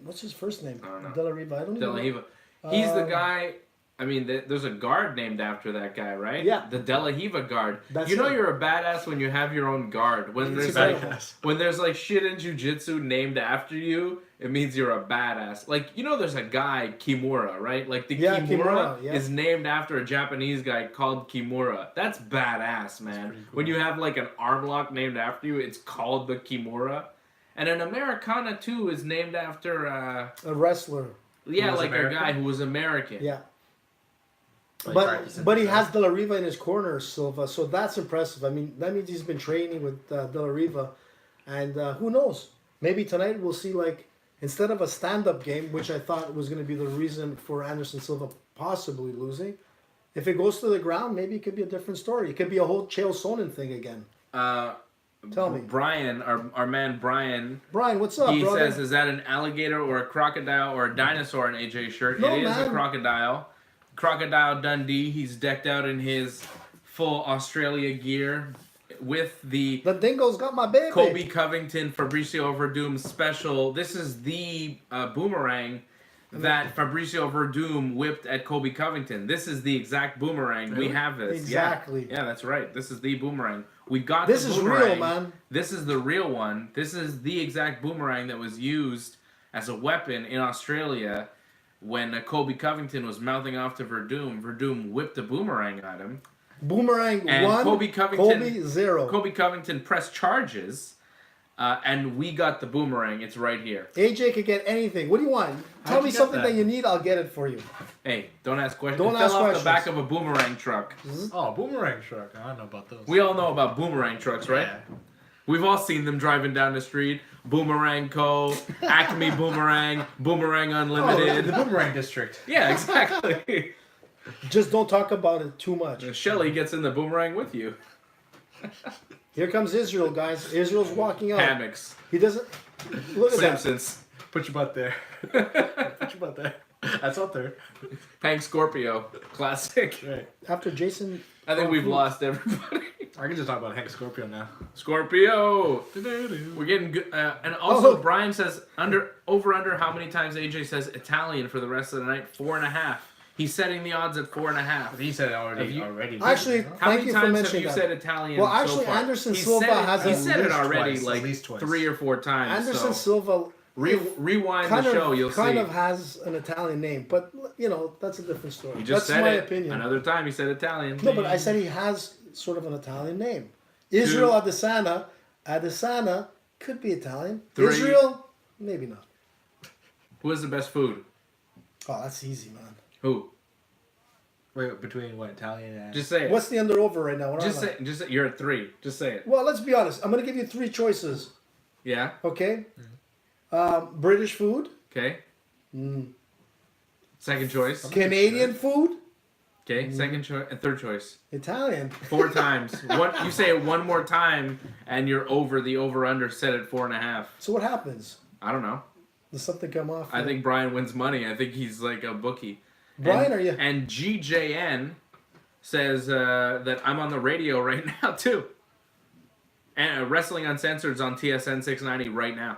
What's his first name? I don't know. De La Riva. I don't De even La know. Hiva. He's the guy. I mean, there's a guard named after that guy, right? Yeah. The De La Hiva guard. That's you know him. you're a badass when you have your own guard. When It's there's incredible. like when there's like shit in jiu-jitsu named after you, it means you're a badass. Like, you know there's a guy, Kimura, right? Like the Yeah, Kimura, Kimura, yeah. is named after a Japanese guy called Kimura. That's badass, man. pretty cool. When you have like an arm lock named after you, it's called the Kimura. And an Americana too is named after A wrestler. yeah, was like American? a guy who was American. Yeah. Like But practicing he himself. has De La Riva in his corner, Silva. So that's impressive. I mean, that means he's been training with De La Riva, and who knows? Maybe tonight we'll see like instead of a stand-up game, which I thought was going to be the reason for Anderson Silva possibly losing. If it goes to the ground, maybe it could be a different story. It could be a whole Chael Sonnen thing again. Tell me, Brian, our man Brian, Brian, what's up, he brother? says, is that an alligator or a crocodile or a dinosaur in AJ's shirt? No, It is a man. crocodile. Crocodile Dundee. He's decked out in his full Australia gear with the The dingo's got my baby. Kobe Covington Fabricio Verdum special. This is the boomerang that Fabricio Verdum whipped at Kobe Covington. This is the exact boomerang. We Really? have this. Exactly. Yeah, that's right. This is the boomerang. We got This the is boomerang. real, man. This is the real one. This is the exact boomerang that was used as a weapon in Australia when Kobe Covington was mouthing off to Verdum. Verdum whipped a boomerang at him. Boomerang And 1, Kobe Covington- Kobe 0. Kobe Covington pressed charges, and we got the boomerang. It's right here. AJ could get anything. What do you want? Tell How'd me you get something that? that you need, I'll get it for you. Hey, don't ask questions. Don't It ask fell off questions. the back of a boomerang truck. Oh, boomerang truck. I don't know about those. We all know about boomerang trucks, right? Yeah. We've all seen them driving down the street. Boomerang Co., Acme Boomerang, Boomerang Oh, Unlimited. the boomerang district. Yeah, exactly. Just don't talk about it too much. Shelly gets in the boomerang with you. Here comes Israel, guys. Israel's walking out. Hammocks. He doesn't. Look at that. Simpsons. Put your butt there. Put your butt there. That's up there. Hank Scorpio. Classic. Right. After Jason. I think we've lost everybody. I can just talk about Hank Scorpio now. Scorpio. We're getting good. And also, Oh. Brian says over under how many times AJ says Italian for the rest of the night? 4.5. He's setting the odds at 4.5. He said it already. Have you- already. Actually, How thank many you for times have mentioning you that. said Italian? Well, actually, so far? Anderson He Silva said it- has He at said it least already twice, like at least twice. 3 or 4 times. Anderson so Silva rewind kind the show, you'll kind see. of has an Italian name, but you know that's a different story. He just That's said my it. opinion. Another time he said Italian. No, but I said he has sort of an Italian name. Israel Adesanya could be Italian. 3. Israel, maybe not. Who has the best food? Oh, that's easy, man. Who? Wait, between what, Italian and... Just say it. What's the under over right now? What Just am I? say. Just say. You're at 3. Just say it. Well, let's be honest. I'm gonna give you 3 choices. Yeah. Okay. British food, Okay. Second choice. Canadian food, Okay. Second choice and third choice. Italian. 4 times. What you say it one more time, and you're over the over under set at 4.5. So what happens? I don't know. Does something come off? I think Brian wins money. I think he's like a bookie. Brian, and, are you? And GJN says that I'm on the radio right now too. And Wrestling Uncensored's on TSN 690 right now.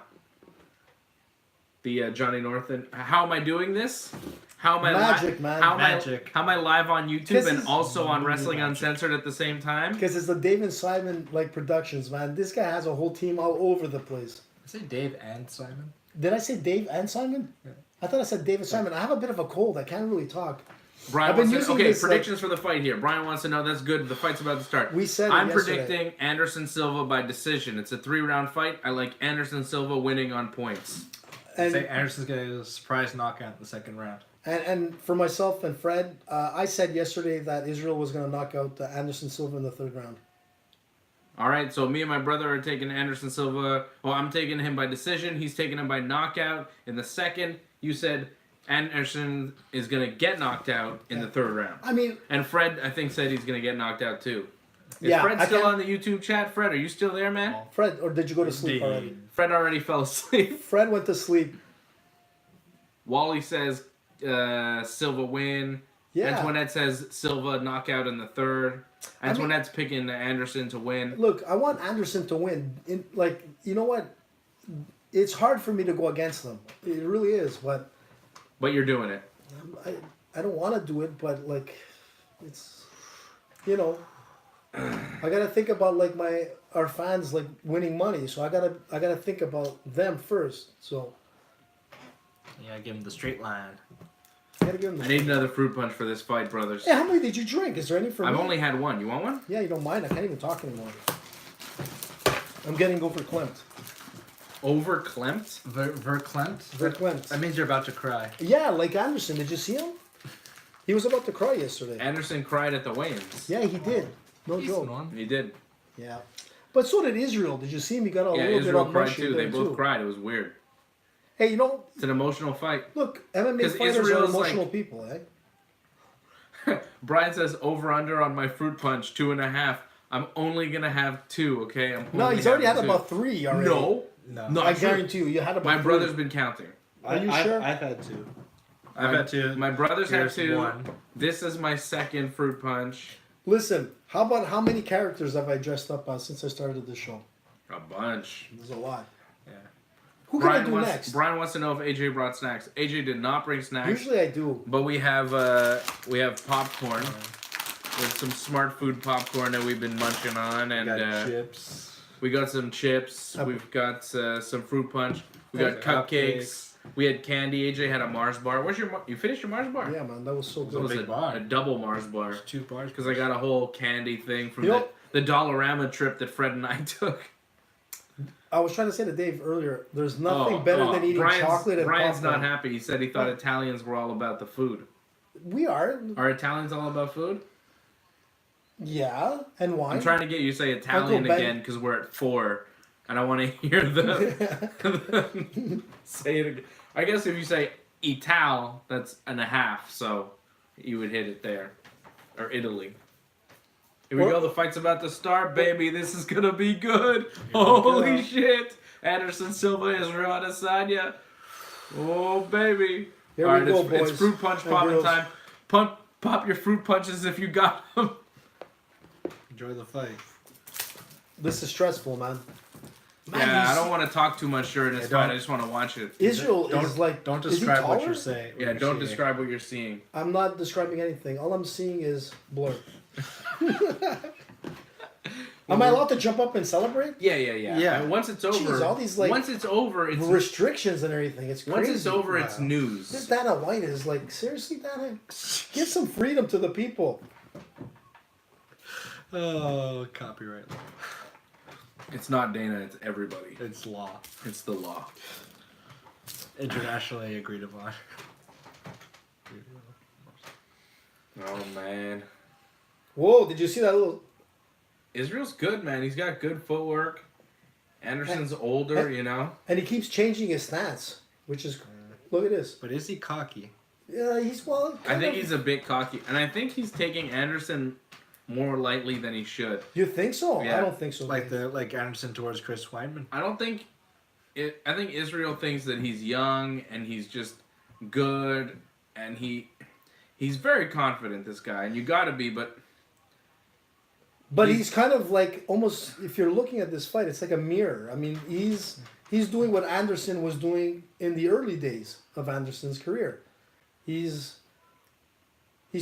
the Johnny Norton. How am I doing this? How am I Magic, man. How Magic. Am I live on YouTube 'Cause and it's also on really Wrestling magic. Uncensored at the same time? Because it's the Dave and Simon like productions, man. This guy has a whole team all over the place. I say Dave and Simon. Did I say Dave and Simon? Yeah. I thought I said Dave and Simon. I have a bit of a cold. I can't really talk. Brian I've been wants to, using okay, this, predictions for the fight here. Brian wants to know. That's good. The fight's about to start. We said it I'm yesterday. predicting Anderson Silva by decision. It's a 3-round fight. I like Anderson Silva winning on points. And, Say Anderson's gonna get a surprise knockout in the second round. and for myself and Fred, I said yesterday that Israel was going to knock out Anderson Silva in the third round. All right, so me and my brother are taking Anderson Silva. Well, I'm taking him by decision. He's taking him by knockout in the second. You said Anderson is going to get knocked out in the third round. I mean, And Fred, I think, said he's going to get knocked out too. Is Yeah, Fred I still can't- on the YouTube chat? Fred, are you still there, man? Fred, or did you go to sleep already? Fred already fell asleep. Fred went to sleep. Wally says Silva win. Yeah. Antoinette says Silva knockout in the third. Antoinette's picking Anderson to win. Look, I want Anderson to win. You know what? It's hard for me to go against them. It really is, but But you're doing it. I don't want to do it, but like, it's, you know, I gotta think about like our fans like winning money, so I gotta think about them first. So Yeah, give him the straight line. I gotta give them. I need another fruit punch for this fight, brothers. Hey, how many did you drink? Is there any for I've me? only had one. You want one? Yeah, you don't mind. I can't even talk anymore. I'm getting overclimped. Overclamped? Verklempt? Verklempt. That means you're about to cry. Yeah, like Anderson. Did you see him? He was about to cry yesterday. Anderson cried at the weigh-ins. Yeah, he did. No Decent joke. one. He did. Yeah. But so did Israel. Did you see him? He got a Yeah, little bit Israel of cried mushy too. They there both too. cried. It was weird. Hey, you know, It's an emotional fight. look, MMA 'Cause fighters are Israel's emotional like- people, eh? Brian says over-under on my fruit punch, 2.5. I'm only going to have 2, okay? No, only he's already had having 2. about 3 already. No. No. Not I true. guarantee you, you had about My 3. brother's been counting. Are you sure? I've had two. My- I've had two. My brother's had Here's 2. one. This is my second fruit punch. Listen, how about how many characters have I dressed up as since I started the show? A bunch. There's a lot. Yeah. Who can I Brian do wants, next? Brian wants to know if AJ brought snacks. AJ did not bring snacks. Usually I do. But we have popcorn. There's some smart food popcorn that we've been munching on, and We got chips. we got some chips. Up. We've got some fruit punch. We got Cupcakes. cupcakes. We had candy. AJ had a Mars bar. Where's your? You finished your Mars bar? Yeah, man, that was so It good. was big bar. a double Mars bar. 2 bars. Because I got a whole candy thing from You know- the Dollarama trip that Fred and I took. I was trying to say to Dave earlier, there's nothing better than eating chocolate and Brian's popcorn. not happy. He said he thought What? Italians were all about the food. We are. Are Italians all about food? Yeah, and why? I'm trying to get you to say Italian Uncle Ben- again because we're at 4, and I want to hear the say it again. I guess if you say Ital, that's and a half, so you would hit it there, or Italy. Here we Well- go. The fight's about to start, baby. This is gonna be good. Holy go. shit! Anderson Silva, Israel Adesanya. Oh baby! Here All we right, go, it's boys fruit punch and popping girls. time. Pop your fruit punches if you got them. Enjoy the fight. This is stressful, man. Man, Yeah, I he's- don't want to talk too much during this Yeah, fight. don't- I just want to watch it. Israel Don't- is like. Don't is he describe what taller? you're saying. Yeah, don't describe what you're seeing. I'm not describing anything. All I'm seeing is blur. Am I allowed to jump up and celebrate? Yeah. Yeah. And once it's over, Jeez, all these, like, once it's over, it's Restrictions and everything. It's crazy. once it's over, it's Wow. news. This Dana White is like, seriously, Dana? Give some freedom to the people. Oh, copyright law. It's not Dana. It's everybody. It's law. It's the law. Internationally agreed upon. Oh man, Whoa, did you see that little... Israel's good, man. He's got good footwork. Anderson's older, you know. And he keeps changing his stance, which is... Look at this. But is he cocky? Yeah, he's, well... I kind think of- he's a bit cocky, and I think he's taking Anderson more lightly than he should. You think so? Yeah. I don't think so. Like Dave. Anderson towards Chris Weidman. I don't think. I think Israel thinks that he's young and he's just good, and he's very confident. This guy, and you got to be, but. But he's kind of like almost, if you're looking at this fight, it's like a mirror. I mean, he's he's doing what Anderson was doing in the early days of Anderson's career. He's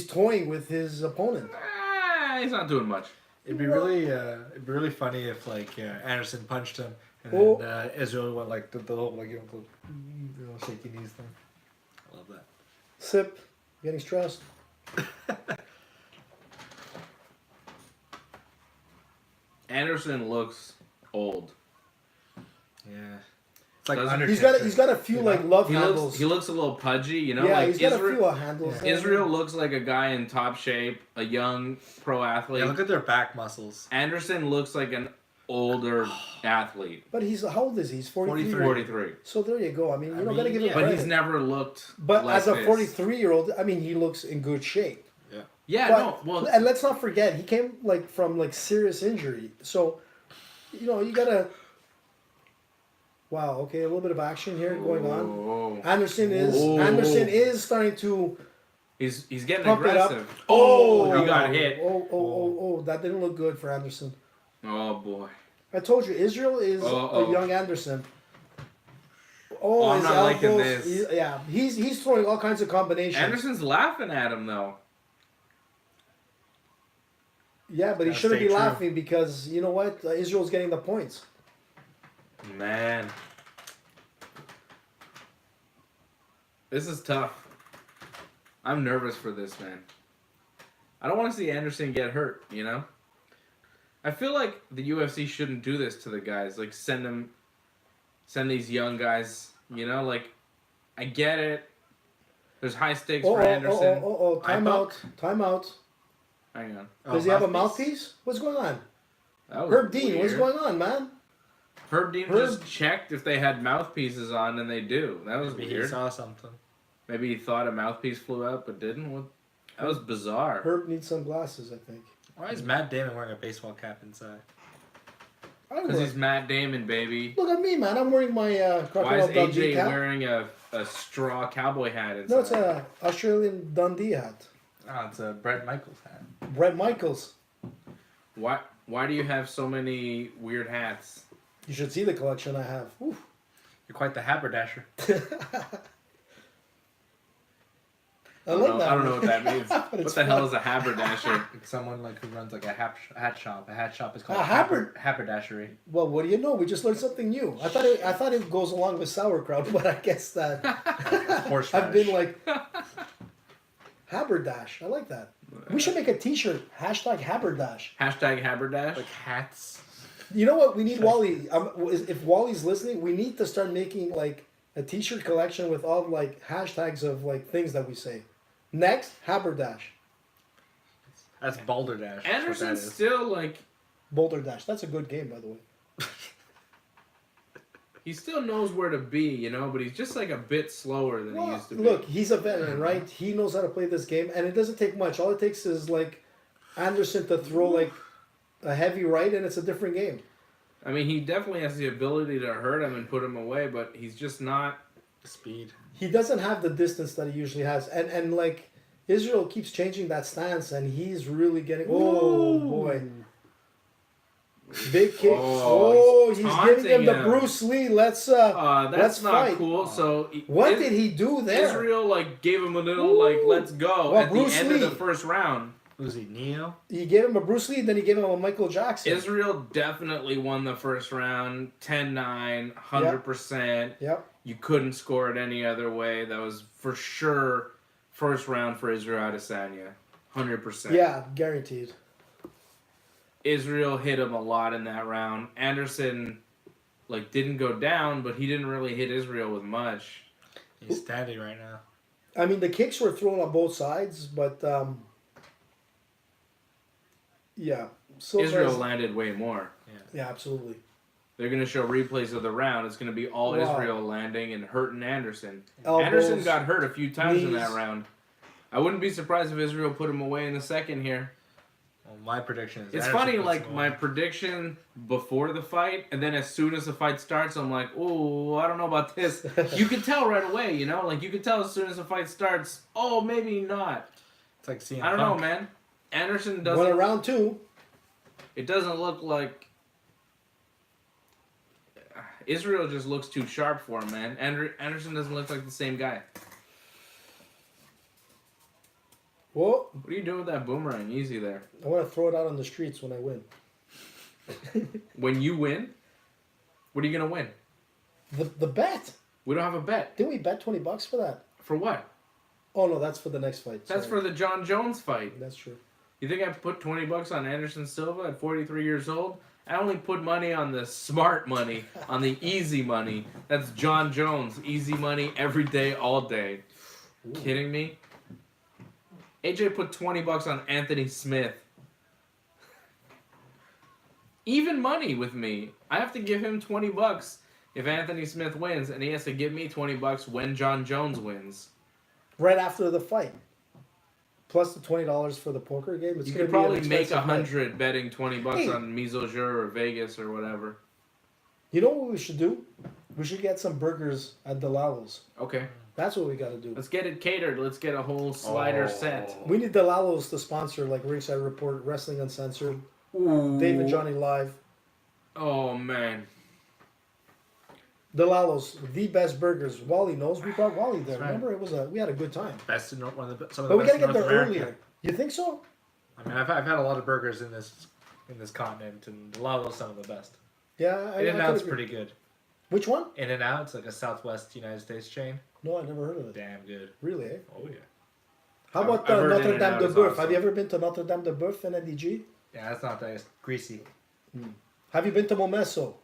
toying with his opponent. He's not doing much. It'd be really funny if like Anderson punched him and then Israel went like the whole like shaky knees thing. I love that. Sip, getting stressed. Anderson looks old. Yeah. It's like He's got a few like love handles. He looks a little pudgy, you know. Yeah, like he's got a few handles. Yeah. Israel looks like a guy in top shape, a young pro athlete. Yeah, look at their back muscles. Anderson looks like an older athlete. But how old is he? He's 43. 43. So there you go. I mean, gotta give him But credit. he's never looked. But like as a this. 43-year-old, I mean, he looks in good shape. Yeah. Yeah. But, Well, and let's not forget, he came from serious injury. So, you gotta. Wow. Okay, a little bit of action here going on. Anderson is starting to. He's getting pump aggressive. It up. Oh, he got hit. Oh, that didn't look good for Anderson. Oh boy. I told you, Israel is a young Anderson. Oh, I'm his not elbows, liking this. He's throwing all kinds of combinations. Anderson's laughing at him though. Yeah, but he shouldn't be laughing because you know what? Israel's getting the points. Man. This is tough. I'm nervous for this, man. I don't want to see Anderson get hurt, you know? I feel like the UFC shouldn't do this to the guys. Like, send these young guys, you know? Like, I get it. There's high stakes for Anderson. Time out. Hang on. Does he have a mouthpiece? What's going on? Herb Dean, what's going on, man? Herb Dean just checked if they had mouthpieces on, and they do. That was weird. He saw something. Maybe he thought a mouthpiece flew out, but didn't. That was bizarre. Herb needs some glasses, I think. Why is Matt Damon wearing a baseball cap inside? Because he's Matt Damon, baby. Look at me, man. I'm wearing my Why is Dundee AJ cap. wearing a straw cowboy hat inside? No, it's a Australian Dundee hat. Oh, it's a Bret Michaels hat. Bret Michaels. Why do you have so many weird hats? You should see the collection I have. Oof. You're quite the haberdasher. I like that. I don't know what that means. What the hell is a haberdasher? It's someone like who runs like a hat shop. A hat shop is called haberdashery. Well, what do you know? We just learned something new. I thought it goes along with sauerkraut, but I guess that I've been like haberdash. I like that. We should make a T-shirt. #haberdash. #haberdash. Like hats. You know what? We need Wally. If Wally's listening, we need to start making like a T-shirt collection with all like hashtags of like things that we say. Next, haberdash. That's balderdash. Anderson's still like Boulder Dash. That's a good game, by the way. he still knows where to be, you know, but he's just like a bit slower than he used to be. Look, he's a veteran, right? He knows how to play this game, and it doesn't take much. All it takes is like Anderson to throw like a heavy right, and it's a different game. I mean, he definitely has the ability to hurt him and put him away, but he's just not speed. He doesn't have the distance that he usually has, and like Israel keeps changing that stance, and he's really getting. Oh boy. Big kick. He's giving him the Bruce Lee. Let's that's not fight. cool. So what did he do there? Israel like gave him a little like let's go at Bruce the end Lee. of the first round. Who's he, Neo? He gave him a Bruce Lee, then he gave him a Michael Jackson. Israel definitely won the first round, 10-9, 100%. Yep. You couldn't score it any other way. That was for sure first round for Israel Adesanya, 100%. Yeah, guaranteed. Israel hit him a lot in that round. Anderson, like, didn't go down, but he didn't really hit Israel with much. He's standing right now. I mean, the kicks were thrown on both sides, but yeah. So Israel landed way more. Yeah, absolutely. They're going to show replays of the round. It's going to be all Israel landing and hurting Anderson. Elbows, Anderson got hurt a few times in that knees. round. I wouldn't be surprised if Israel put him away in the second here. Well, my prediction is It's Anderson funny, puts like, him my away. prediction before the fight, and then as soon as the fight starts, I'm like, oh, I don't know about this. You can tell right away, you know? Like, you can tell as soon as the fight starts, oh, maybe not. It's like seeing I don't know, man. Anderson doesn't... Went around two. It doesn't look like... Israel just looks too sharp for him, man. Anderson doesn't look like the same guy. Well, What are you doing with that boomerang? Easy there. I want to throw it out on the streets when I win. When you win, what are you gonna win? The bet. We don't have a bet. Didn't we bet $20 for that? For what? Oh no, that's for the next fight. That's for the John Jones fight. That's true. You think I put $20 on Anderson Silva at 43 years old? I only put money on the smart money, on the easy money. That's John Jones. Easy money every day, all day. Ooh. Kidding me? AJ put $20 on Anthony Smith. Even money with me. I have to give him $20 if Anthony Smith wins, and he has to give me $20 when John Jones wins. Right after the fight. Plus the $20 for the poker game. It's You gonna could be an probably make expensive night. 100 betting $20 Hey. on Mise or Vegas or whatever. You know what we should do? We should get some burgers at Delalo's. Okay. That's what we got to do. Let's get it catered. Let's get a whole slider set. We need Delalo's to sponsor like Ringside Report, Wrestling Uncensored, Ooh. Dave and Johnny Live. Oh, man. Delalo's, the best burgers. Wally knows. We brought Wally there. That's right. Remember, we had a good time. Best in one of the some of But the we best gotta in get North there America. earlier. You think so? I mean, I've had a lot of burgers in this continent, and Lalo's some of the best. Yeah, I In-N-Out's could agree. pretty good. Which one? In-N-Out's like a Southwest United States chain. No, I never heard of it. Damn good. Really, eh? Oh yeah. How I've- about I've heard Notre Dame In-N-Out de is Boeuf? awesome. Have you ever been to Notre Dame de Boeuf in NDG? Yeah, that's not that greasy. Have you been to Momesso?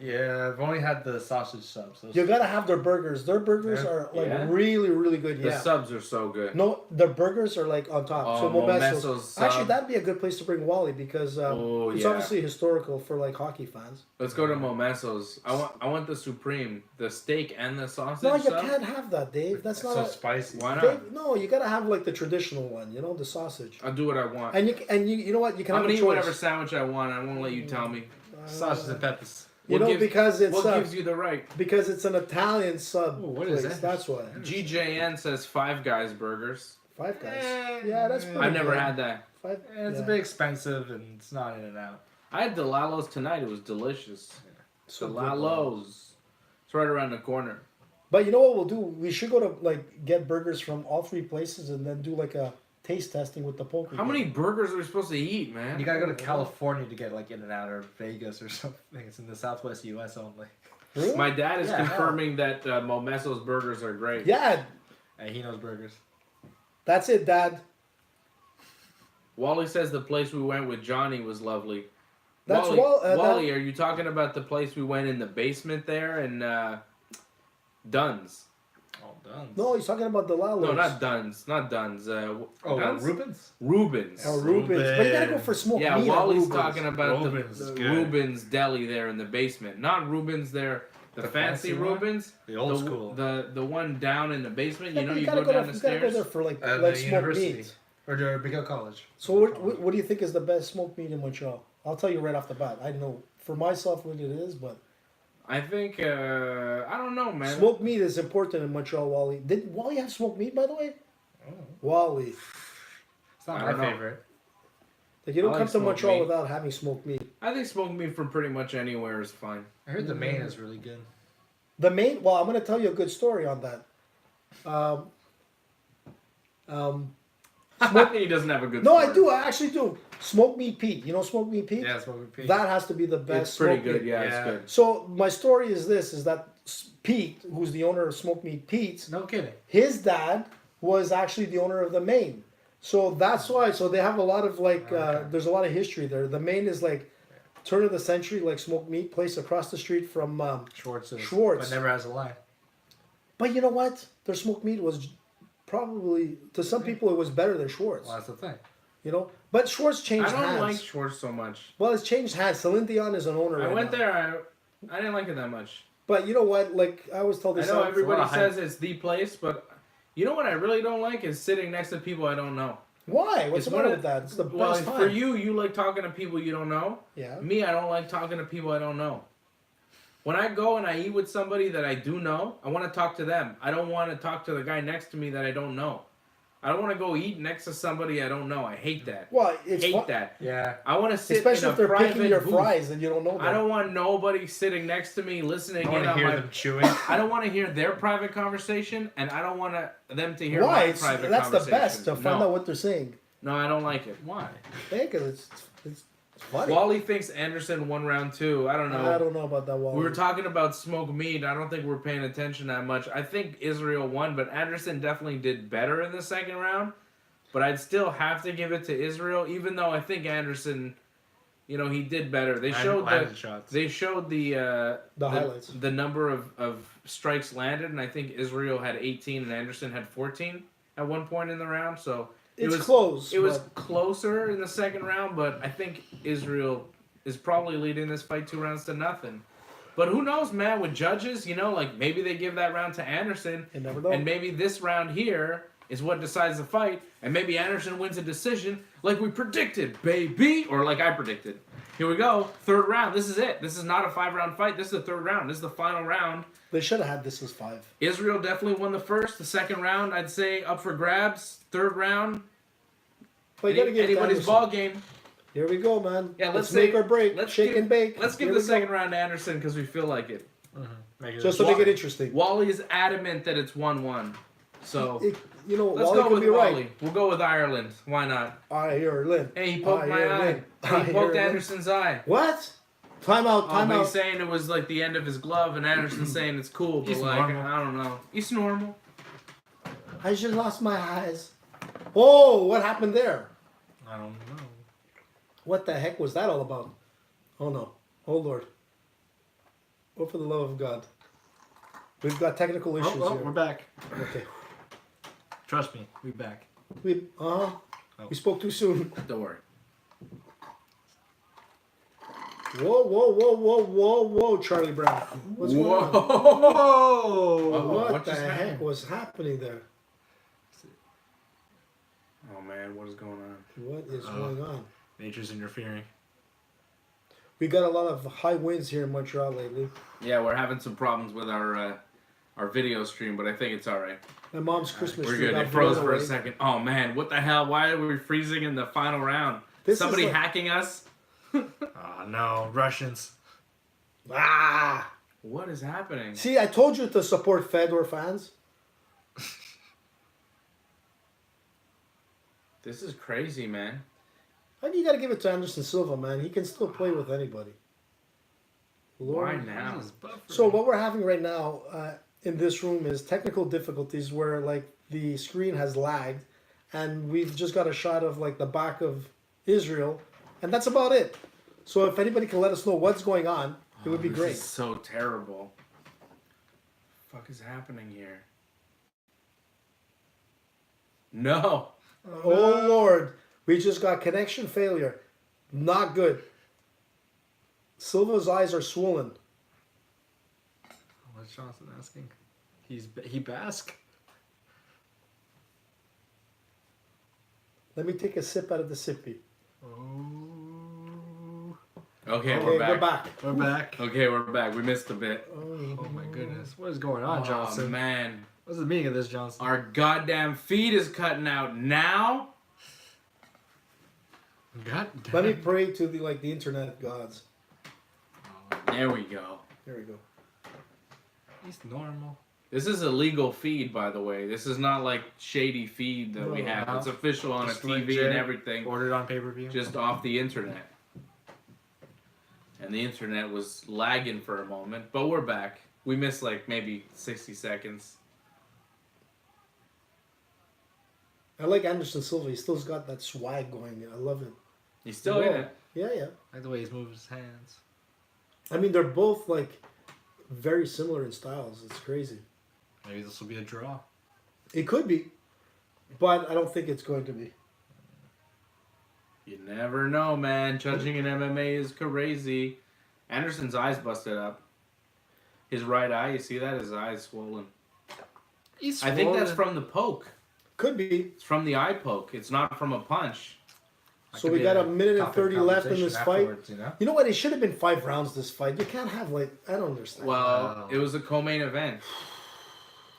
Yeah, I've only had the sausage subs. Those You gotta have their burgers. Their burgers Yeah. are like Yeah? really, really good. The Yeah. subs are so good. No, their burgers are like on top. Oh, So Momesso's. Momesso's Actually, sub. that'd be a good place to bring Wally because Oh, it's yeah. obviously historical for like hockey fans. Let's go to Momesso's. I want the Supreme. The steak and the sausage No, you sub. can't have that, Dave. That's so not. spicy. Why not? Dave, no, you gotta have like the traditional one. You know, the sausage. I'll do what I want. And you know what? You can I'm have gonna a eat choice. whatever sandwich I want. I won't let you tell me. Sausage and peppers. You What know, gives- because it's What gives you the right? because it's an Italian sub Ooh, what place. is that? That's why. GJN says Five Guys burgers. Five Guys. Eh, Yeah, that's pretty I've never good. had that. Five. It's yeah. a bit expensive and it's not in and out. I had Delalo's tonight. It was delicious. So good. Delalo's. It's right around the corner. But you know what we'll do? We should go to like get burgers from all three places and then do like a taste testing with the poker. How game. many burgers are we supposed to eat, man? You gotta go to California to get like In-N-Out or Vegas or something. It's in the Southwest U.S. only. Really? My dad is Yeah. confirming that Momesso's burgers are great. Yeah, And he knows burgers. that's it, Dad. Wally says the place we went with Johnny was lovely. That's Wally, Wal- Wally, are you talking about the place we went in the basement there in Dunn's? Oh, done. No, he's talking about the Lalo's. No, not Dunn's. Not Dunn's. Oh, Dunn's? Rubens? Rubens. Oh, Rubens. But you gotta go for smoked Yeah, meat. at Wally's Rubens. talking about Rubens is the good. Rubens deli there in the basement. Not Rubens there, the fancy fancy one? Rubens. The old school. The one down in the basement. Yeah, You know, but you gotta go down there, the you gotta go stairs. there for like The smoked university. meat. Or the Big Hill College. So what do you think is the best smoked meat in Montreal? I'll tell you right off the bat. I know for myself what it is, but I think I don't know, man. smoked meat is important in Montreal. Wally, did Wally have smoked meat by the way? Oh. Wally, It's not I my don't know. favorite. like you don't I like come to smoked Montreal meat. without having smoked meat. I think smoked meat from pretty much anywhere is fine. I heard the Maine is really good. The main. Well, I'm gonna tell you a good story on that. He doesn't have a good. No, story. I do. I actually do. Smoked meat Pete. You know smoked meat Pete? Yeah, it's what we pay. That has to be the best. It's pretty smoked good. meat. Yeah, Yeah. it's good. So my story is this: is that Pete, who's the owner of Smoked Meat Pete's, No kidding. his dad was actually the owner of the Maine. So that's why. So they have a lot of like. Okay. There's a lot of history there. The Maine is like turn of the century, like smoked meat place across the street from. Schwartz is. Schwartz. But never has a lie. But you know what? Their smoked meat was probably to some people it was better than Schwartz. Well, that's the thing. You know, but Schwartz changed I don't hands. like Schwartz so much. Well, it's changed hands. Celine Dion is an owner. I right went now. there. I didn't like it that much. But you know what? Like I always tell I this. know out- everybody lot of says it's the place, but you know what I really don't like is sitting next to people I don't know. Why? What's It's the one matter of- with that? It's the Well, best time. for you like talking to people you don't know. Yeah. Me, I don't like talking to people I don't know. When I go and I eat with somebody that I do know, I want to talk to them. I don't want to talk to the guy next to me that I don't know. I don't want to go eat next to somebody I don't know. I hate that. Well, it's hate fun, that. Yeah. I want to sit especially in if a they're private picking your booth. fries and you don't know them. I don't want nobody sitting next to me listening I want in to on hear my. them chewing. I don't want to hear their private conversation, and I don't want them to hear Why? my It's, private that's conversation. the best to find out what they're saying. No, I don't like it. Why? Hey, because it's funny. Wally thinks Anderson won round 2. I don't know. I don't know about that, Wally. We were talking about smoked meat. I don't think we're paying attention that much. I think Israel won, but Anderson definitely did better in the second round. But I'd still have to give it to Israel, even though I think Anderson, he did better. They showed the highlights. the number of strikes landed, and I think Israel had 18 and Anderson had 14 at one point in the round. So it was close. It was closer in the second round, but I think Israel is probably leading this fight 2-0. But who knows, man? With judges, like maybe they give that round to Anderson, You never know. and maybe this round here is what decides the fight, and maybe Anderson wins a decision like we predicted, baby, or like I predicted. Here we go, third round. This is it. This is not a 5-round fight. This is the third round. This is the final round. They should have had this as 5. Israel definitely won the first. The second round, I'd say, up for grabs. Third round, But you gotta give it to anybody's Anderson. ball game. Here we go, man. Yeah, let's make or break. Let's Shake and bake. Let's give Here the we go. second round to Anderson because we feel like it. Just to make it interesting. Wally is adamant that it's 1-1. So let's Wally go could with be Wally. right. We'll go with Ireland. Why not? Ireland. Hey, he poked my eye. Ireland. He poked Ireland. Anderson's eye. What? Time out. Oh, Time but out. he's saying it was like the end of his glove, and Anderson's saying it's cool, but He's like normal. I don't know. He's normal. I just lost my eyes. Oh, what happened there? I don't know. What the heck was that all about? Oh no. Oh Lord. Oh, for the love of God. We've got technical issues Oh, here. we're back. Okay. Trust me, we're back. We we spoke too soon. Don't worry. Whoa, whoa, whoa, whoa, whoa, whoa, Charlie Brown. What's going on? Whoa! What What the just heck happened? was happening there? Oh man, what is going on? What is going on? Nature's interfering. We got a lot of high winds here in Montreal lately. Yeah, we're having some problems with our video stream, but I think it's all right. My mom's Christmas We're tree good. got It froze blown for a away. second. Oh man, what the hell? Why are we freezing in the final round? This is Somebody like- hacking us? Oh no, Russians. Ah! What is happening? See, I told you to support Fedor fans. This is crazy, man. I think you got to give it to Anderson Silva, man. He can still play with anybody. Why Lord. now? This is buffering. So what we're having right now in this room is technical difficulties where like the screen has lagged, and we've just got a shot of like the back of Israel, and that's about it. So if anybody can let us know what's going on, it would be This great. is so terrible. Fuck is happening here? No. Oh Lord, we just got connection failure. Not good. Silva's eyes are swollen. What's Johnson asking? He Basque? Let me take a sip out of the sippy. Oh. Okay, Okay, we're back. We're back. Okay, we're back. We missed a bit. Oh my goodness. What is going on, Oh Johnson? man, What's the meaning of this, Johnson? our goddamn feed is cutting out now. God damn. Let me pray to the internet gods. There we go. There we go. He's normal. This is a legal feed, by the way. This is not like shady feed that we No. have. It's official on Just a TV legit. and everything, Ordered on pay-per-view. just off the internet. And the internet was lagging for a moment, but we're back. We missed like maybe 60 seconds. I like Anderson Silva. He still's got that swag going. I love it. He's still in Whoa. it. Yeah, yeah. I like the way he's moving his hands. I mean, they're both like very similar in styles. It's crazy. Maybe this will be a draw. It could be, but I don't think it's going to be. You never know, man. Judging in MMA is crazy. Anderson's eyes busted up. His right eye, you see that? His eye's swollen. He's I think that's swollen. from the poke. Could be. It's from the eye poke. It's not from a punch. That So could we be got a minute and topic 30 left in conversation this fight. afterwards, You know? You know what? It should have been 5 rounds this fight. You can't have I don't understand. Well, Wow. it was a co-main event.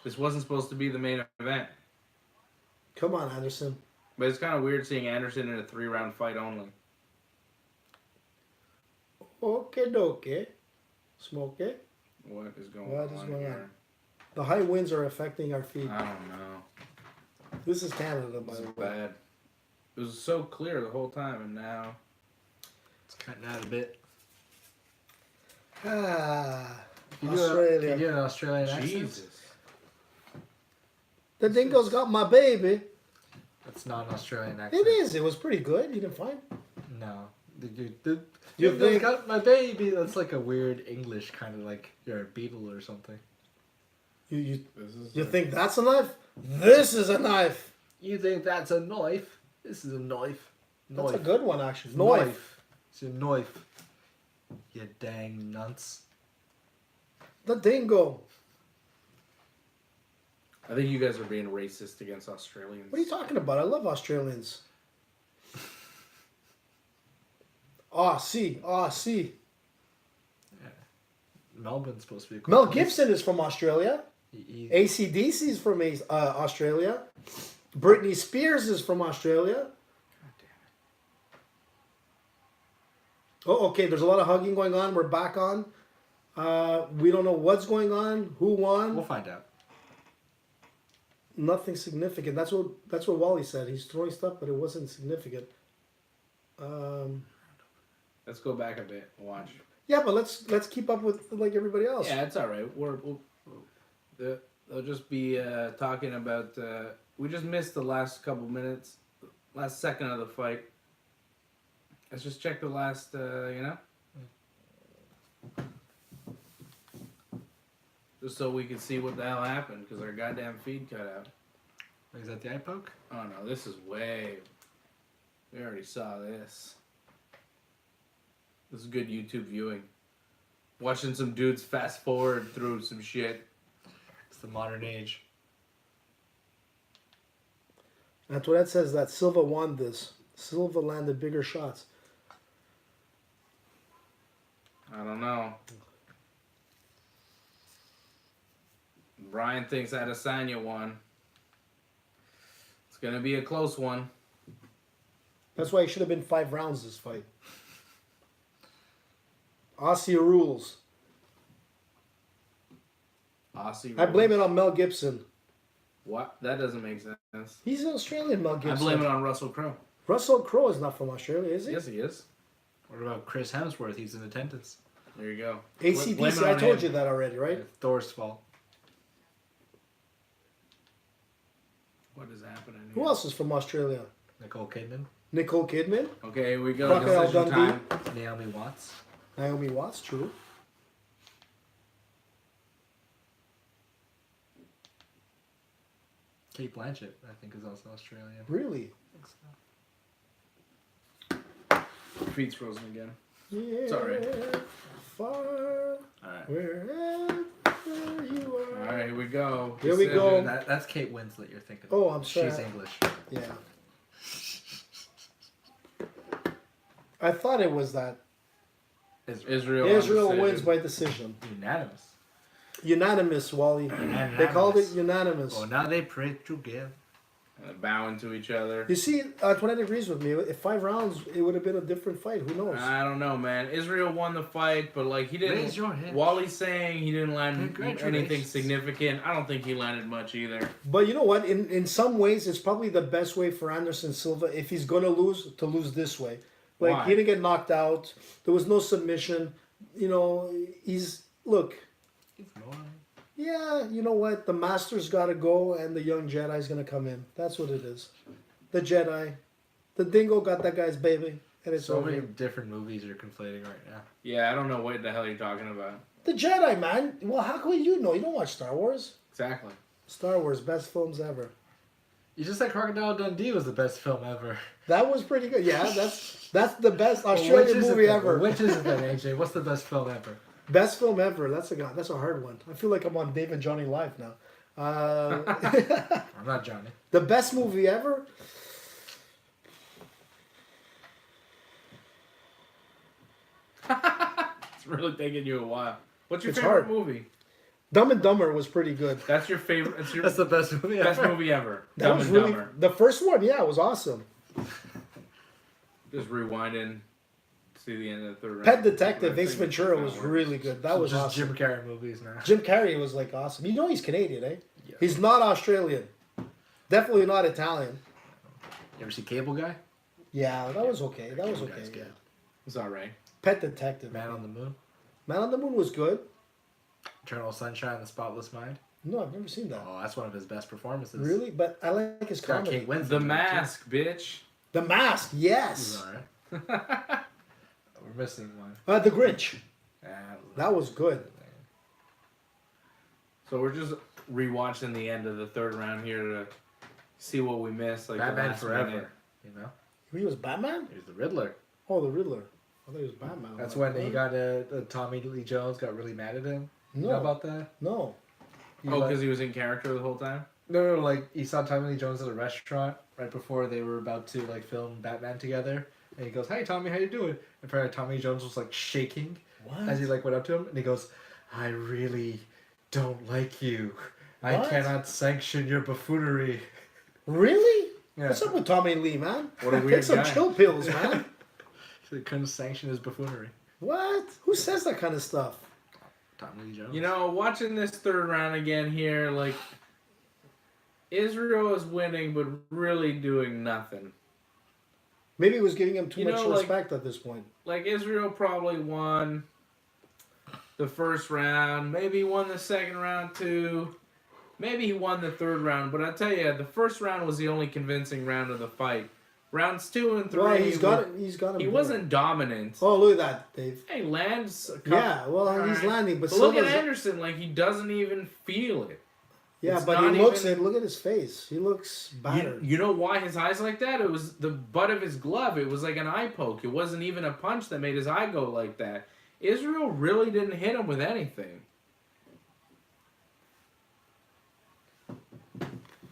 This wasn't supposed to be the main event. Come on, Anderson. But it's kind of weird seeing Anderson in a 3-round fight only. Okay, dokie. Smoke it. What is going What is on going here? on? The high winds are affecting our feed. I don't know. This is Canada, by This the is way. bad. It was so clear the whole time, and now It's cutting out a bit. Ah, Can Australia. you do an Australian accent? Jesus. The dingo's got my baby. That's not an Australian accent. It is. It was pretty good. You didn't find? No. You You think- got my baby. That's like a weird English kind of like you're a beetle or something. You This is you think that's a knife? This is a knife. You think that's a knife? This is a knife. That's a good one, actually. Knife. It's a knife. You dang nuts. The dingo. I think you guys are being racist against Australians. What are you talking about? I love Australians. Aussie. Melbourne's supposed to be a cool Mel place. Gibson is from Australia. He- AC/DC is from Australia. Britney Spears is from Australia. God damn Oh, okay. There's a lot of hugging going on. We're back on. We don't know what's going on. Who won? We'll find out. Nothing significant. That's what Wally said. He's throwing stuff, but it wasn't significant. Let's go back a bit and watch. Yeah, but let's keep up with like everybody else. Yeah, it's all right. They'll just be talking about. We just missed the last couple minutes, last second of the fight. Let's just check the last. Just so we can see what the hell happened, because our goddamn feed cut out. Is that the eye poke? Oh no, this is way. We already saw this. This is good YouTube viewing. Watching some dudes fast forward through some shit. It's the modern age. Antoinette says that Silva won this. Silva landed bigger shots. I don't know. Brian thinks Adesanya won. It's gonna be a close one. That's why it should have been 5 rounds this fight. Aussie rules. Aussie. I blame it on Mel Gibson. What? That doesn't make sense. He's an Australian Mel I Gibson. blame it on Russell Crowe. Russell Crowe is not from Australia, is he? Yes, he is. What about Chris Hemsworth? He's in attendance. There you go. AC/DC, Blame it I on told him. you that already, right? It's Thor's fault. What is happening here? Who else is from Australia? Nicole Kidman. Nicole Kidman, Okay, here we go. Crocodile Decision Dundee. time. Naomi Watts. Naomi Watts, true. Kate Blanchett, I think, is also Australian. Really? I think so. Feet's frozen again. Yeah. It's all right. Far, Alright. wherever you are. Alright, here we go. Here we go. That's Kate Winslet you're thinking of. Oh, I'm sorry. She's English. Yeah. I thought it was that. Israel. on Israel decision. wins by decision. Unanimous. Unanimous, Wally. They called it unanimous. Oh, now they pray together. Bowing to each other. You see, Antoinette agrees with me. If 5 rounds, it would have been a different fight. Who knows? I don't know, man. Israel won the fight, but like he didn't. Raise your hand. Wally's saying he didn't land Congratulations. anything significant. I don't think he landed much either. But you know what? In some ways, it's probably the best way for Anderson Silva, if he's going to lose this way. Like, Why? he didn't get knocked out. There was no submission. You know, look, yeah, you know what? The Master's got to go, and the young Jedi's going to come in. That's what it is. The Jedi. The dingo got that guy's baby, and it's So over. many different movies you're conflating right now. Yeah, I don't know what the hell you're talking about. The Jedi, man. Well, how can you know? You don't watch Star Wars. Exactly. Star Wars, best films ever. You just said Crocodile Dundee was the best film ever. That was pretty good. Yeah, that's the best Well, Australian which is it movie then? ever. Which is it then, AJ? What's the best film ever? Best film ever. That's a hard one. I feel like I'm on Dave and Johnny Live now. I'm not Johnny. The best movie ever. It's really taking you a while. What's your It's favorite hard. movie? Dumb and Dumber was pretty good. That's your favorite. That's your That's the best movie ever. best movie ever. That Dumb was and really Dumber. the first one. Yeah, it was awesome. Just rewinding. See the end of the third round. Pet Detective, Ace Think Ventura that was works. really good. That was just awesome. Jim Carrey movies now. Jim Carrey was like awesome. You know he's Canadian, eh? Yeah. He's not Australian. Definitely not Italian. You ever see Cable Guy? Yeah, that was okay. That was Cable okay. Guy's Yeah. good. It's all right. Pet Detective. Man on the Moon. Man on the Moon was good. Eternal Sunshine of the Spotless Mind. No, I've never seen that. Oh, that's one of his best performances. Really? But I like his It's got comedy. Kate Winslet. The in it, too. Mask, bitch. The Mask, He's yes. alright. We're missing one. The Grinch. Ah, That was good. So we're just rewatching the end of the third round here to see what we missed. Like the Batman last Forever. minute. You know? He was Batman? He was the Riddler. Oh, the Riddler. I thought he was Batman. That's I'm like, when he what? got Tommy Lee Jones got really mad at him. You know No. about that? No. He Oh, like- because he was in character the whole time. No, like he saw Tommy Lee Jones at a restaurant right before they were about to like film Batman together, and he goes, "Hey, Tommy, how you doing?" And apparently Tommy Lee Jones was like shaking What? as he like went up to him, and he goes, "I really don't like you. I What? cannot sanction your buffoonery." Really? Yeah. What's up with Tommy Lee, man? What a Take weird some guy. chill pills, man. So he couldn't sanction his buffoonery. What? Who says that kind of stuff? Tommy Lee Jones. You know, watching this third round again here, like Israel is winning, but really doing nothing. Maybe he was giving him too You much know, like- respect at this point. Like Israel probably won the first round, maybe he won the second round too, maybe he won the third round. But I tell you, the first round was the only convincing round of the fight. Rounds 2 and 3, Well, he's got it. He's got him. he there. wasn't dominant. Oh, look at that, Dave. Hey, lands. A couple, Yeah, well, he's Alright. landing, but But look at Silva's- Anderson, like he doesn't even feel it. Yeah, It's but he not looks even- it. Look at his face. He looks battered. You know why his eyes like that? It was the butt of his glove. It was like an eye poke. It wasn't even a punch that made his eye go like that. Israel really didn't hit him with anything.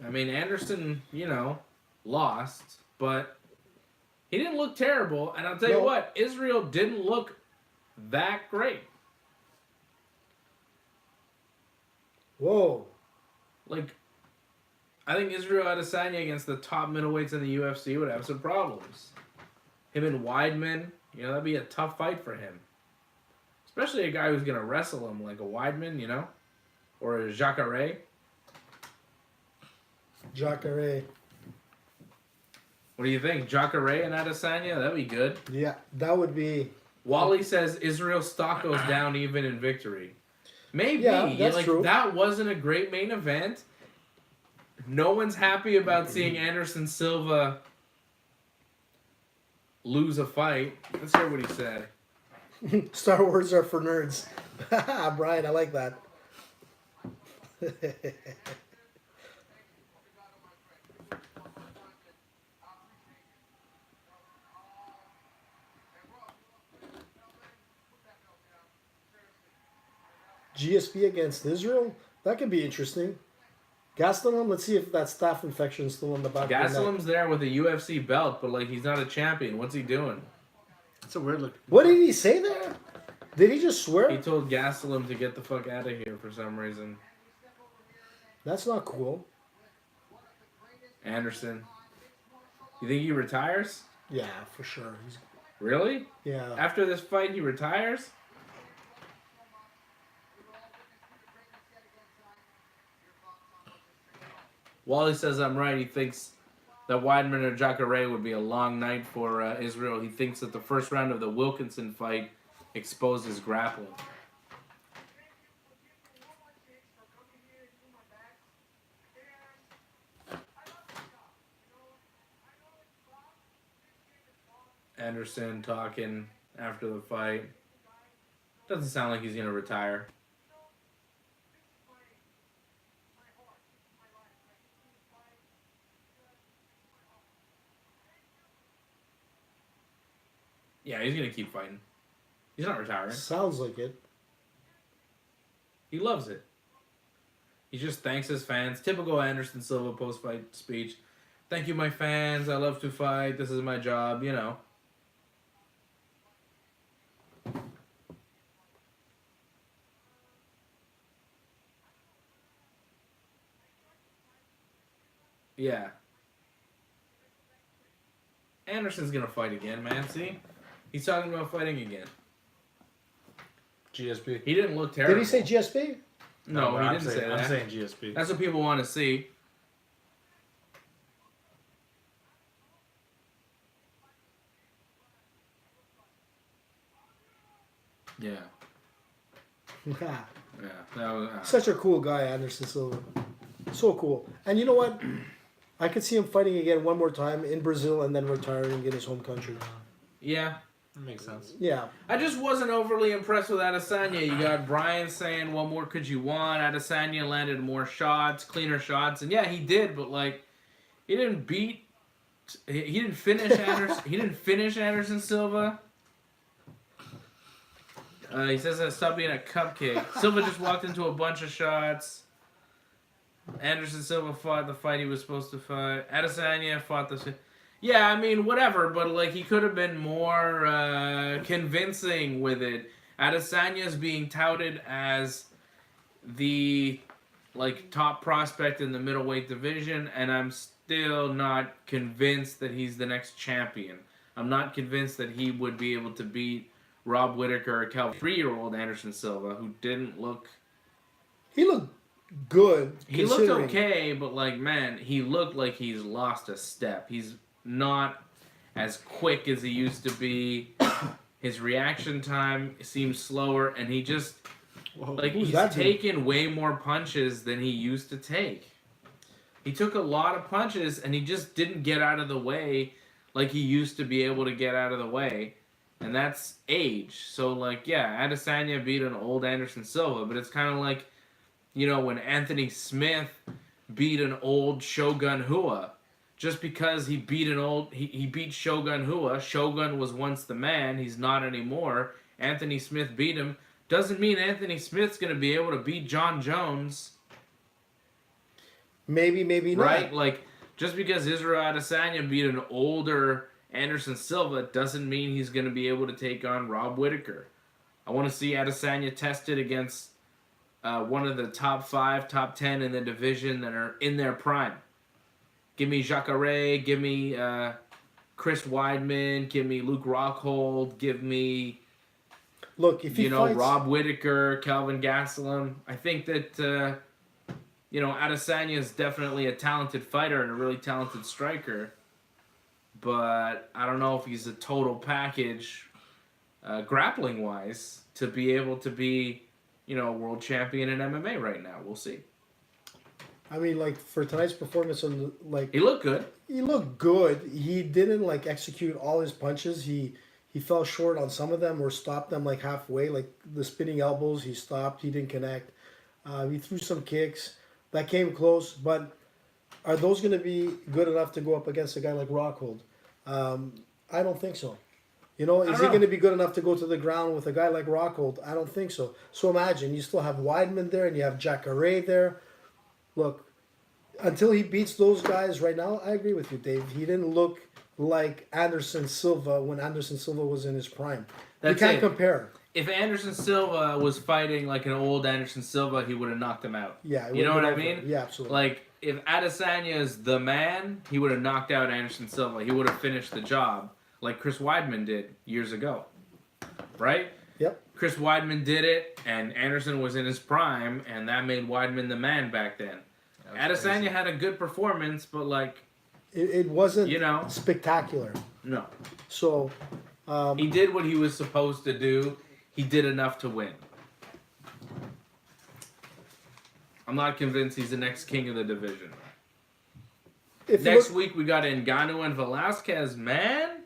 I mean, Anderson, lost, but he didn't look terrible. And I'll tell you No. what, Israel didn't look that great. Whoa. Like, I think Israel Adesanya against the top middleweights in the UFC would have some problems. Him and Weidman, that'd be a tough fight for him. Especially a guy who's going to wrestle him, like a Weidman, or a Jacare. Jacare. What do you think? Jacare and Adesanya? That'd be good. Yeah, that would be. Wally says Israel's stock goes down even in victory. Maybe. Yeah, that's true. That wasn't a great main event. No one's happy about seeing Anderson Silva lose a fight. Let's hear what he said. Star Wars are for nerds. Brian, I like that. GSP against Israel? That could be interesting. Gastelum, let's see if that staph infection is still in the back of the neck. Gastelum's there with a UFC belt, but he's not a champion. What's he doing? It's a weird look. What did he say there? Did he just swear? He told Gastelum to get the fuck out of here for some reason. That's not cool. Anderson. You think he retires? Yeah, for sure. Really? Yeah. After this fight, he retires? Wally says I'm right. He thinks that Weidman or Jacare would be a long night for Israel. He thinks that the first round of the Wilkinson fight exposed his grappling. Anderson talking after the fight. Doesn't sound like he's going to retire. Yeah, he's going to keep fighting. He's not retiring. Sounds like it. He loves it. He just thanks his fans. Typical Anderson Silva post-fight speech. Thank you, my fans. I love to fight. This is my job, Yeah. Anderson's gonna fight again, man. See? He's talking about fighting again. GSP. He didn't look terrible. Did he say GSP? No, he I'm didn't saying, say that. I'm saying GSP. That's what people want to see. Yeah. Yeah. That was, Such a cool guy, Anderson Silva. So cool. And you know what? I could see him fighting again one more time in Brazil and then retiring in his home country. yeah. That makes sense. Yeah. I just wasn't overly impressed with Adesanya. You got Brian saying, what more could you want? Adesanya landed more shots, cleaner shots. And yeah, he did, but like, he didn't beat... He didn't finish Anderson. He didn't finish Anderson Silva. He says that stop being a cupcake. Silva just walked into a bunch of shots. Anderson Silva fought the fight he was supposed to fight. Adesanya fought the... Yeah, I mean, whatever, but like he could have been more convincing with it. Adesanya's being touted as the like top prospect in the middleweight division, and I'm still not convinced that he's the next champion. I'm not convinced that he would be able to beat Rob Whittaker or Cal 3-year-old Anderson Silva, who didn't look... He looked good. He looked okay, but like, man, he looked like he's lost a step. He's not as quick as he used to be. His reaction time seems slower, and he just... Like, he's taken way more punches than he used to take. He took a lot of punches, and he just didn't get out of the way like he used to be able to get out of the way. And that's age. So, like, yeah, Adesanya beat an old Anderson Silva, but it's kind of like, you know, when Anthony Smith beat an old Shogun Rua. Just because he beat he beat Shogun Rua, Shogun was once the man, he's not anymore. Anthony Smith beat him. Doesn't mean Anthony Smith's going to be able to beat John Jones. Maybe not. Right? Like, just because Israel Adesanya beat an older Anderson Silva doesn't mean he's going to be able to take on Rob Whittaker. I want to see Adesanya tested against one of the top 5, top 10 in the division that are in their prime. Give me Jacare, give me Chris Weidman, give me Luke Rockhold, give me... Look, if he fights... Rob Whittaker, Kelvin Gastelum. I think that, Adesanya is definitely a talented fighter and a really talented striker. But I don't know if he's a total package, grappling-wise, to be able to be, a world champion in MMA right now. We'll see. I mean, like, for tonight's performance, he looked good. He looked good. He didn't, execute all his punches. He fell short on some of them or stopped them, halfway. Like, the spinning elbows, he stopped. He didn't connect. He threw some kicks. That came close. But are those going to be good enough to go up against a guy like Rockhold? I don't think so. Is he going to be good enough to go to the ground with a guy like Rockhold? I don't think so. So imagine, you still have Weidman there and you have Jacare there. Look, until he beats those guys right now, I agree with you, Dave. He didn't look like Anderson Silva when Anderson Silva was in his prime. You can't compare. If Anderson Silva was fighting like an old Anderson Silva, he would have knocked him out. Yeah. You know what I mean? Yeah, absolutely. Like, if Adesanya is the man, he would have knocked out Anderson Silva. He would have finished the job like Chris Weidman did years ago. Right? Yep. Chris Weidman did it, and Anderson was in his prime, and that made Weidman the man back then. Adesanya had a good performance, but it wasn't spectacular. No. So he did what he was supposed to do. He did enough to win. I'm not convinced he's the next king of the division. Next week we got Ngannou and Velasquez, man.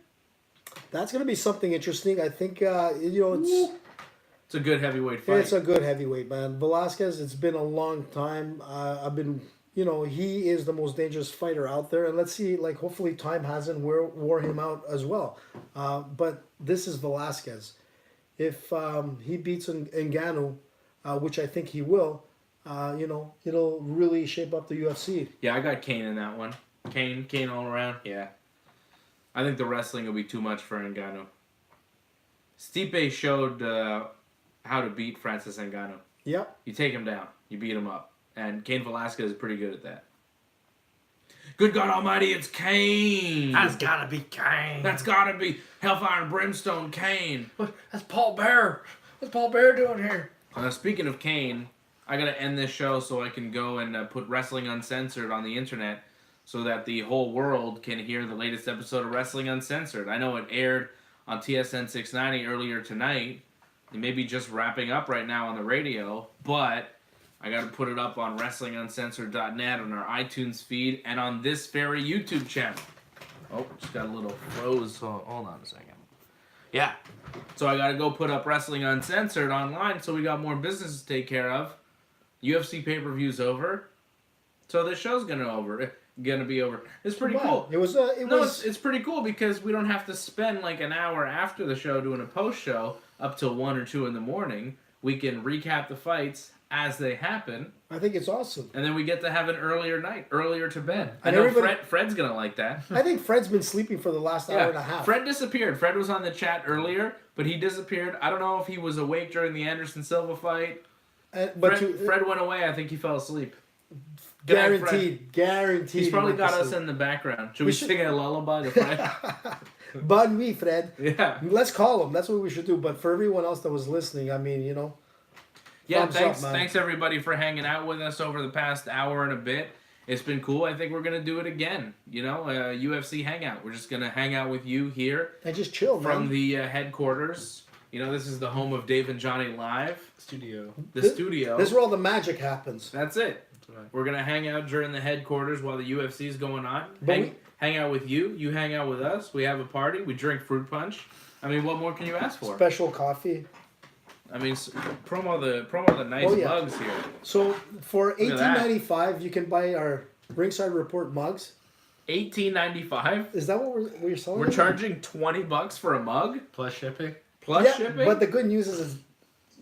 That's going to be something interesting. I think it's a good heavyweight fight. It's a good heavyweight, man. Velasquez, it's been a long time. He is the most dangerous fighter out there. And let's see, hopefully time hasn't wore him out as well. But this is Velasquez. If he beats Ngannou, which I think he will, it'll really shape up the UFC. Yeah, I got Kane in that one. Kane all around. Yeah. I think the wrestling will be too much for Ngannou. Stipe showed how to beat Francis Ngannou. Yep. You take him down. You beat him up. And Cain Velasquez is pretty good at that. Good God Almighty, it's Kane. That's gotta be Kane. That's gotta be Hellfire and Brimstone Kane. That's Paul Bear. What's Paul Bear doing here? Speaking of Kane, I gotta end this show so I can go and put Wrestling Uncensored on the internet so that the whole world can hear the latest episode of Wrestling Uncensored. I know it aired on TSN 690 earlier tonight. It may be just wrapping up right now on the radio, but I got to put it up on WrestlingUncensored.net, on our iTunes feed, and on this very YouTube channel. Oh, just got a little froze. Hold on a second. Yeah. So I got to go put up Wrestling Uncensored online, so we got more business to take care of. UFC pay-per-view's over. So this show's gonna be over. It's pretty cool. It's pretty cool because we don't have to spend like an hour after the show doing a post show up till 1 or 2 in the morning. We can recap the fights as they happen. I think it's awesome. And then we get to have an earlier night, earlier to bed. I And know Fred's gonna like that. I think Fred's been sleeping for the last hour and a half. Fred disappeared. Fred was on the chat earlier, but he disappeared. I don't know if he was awake during the Anderson Silva fight. Fred went away. I think he fell asleep. Guaranteed. He's probably got us in the background. Should we sing a lullaby to Fred? Bonne nuit, Fred. Yeah. Let's call him. That's what we should do. But for everyone else that was listening, I mean, you know. Yeah, thanks everybody for hanging out with us over the past hour and a bit. It's been cool. I think we're going to do it again. You know, UFC hangout. We're just going to hang out with you here. And just chill, from the headquarters. You know, this is the home of Dave and Johnny Live. Studio. Studio. This is where all the magic happens. That's it. We're going to hang out during the headquarters while the UFC is going on. Hang out with you. You hang out with us. We have a party. We drink fruit punch. I mean, what more can you ask for? Special coffee. I mean, promo the nice mugs here. So for $18.95, you can buy our Ringside Report mugs. $18.95? Is that what we're selling? We're charging $20 for a mug plus shipping. Shipping. But the good news is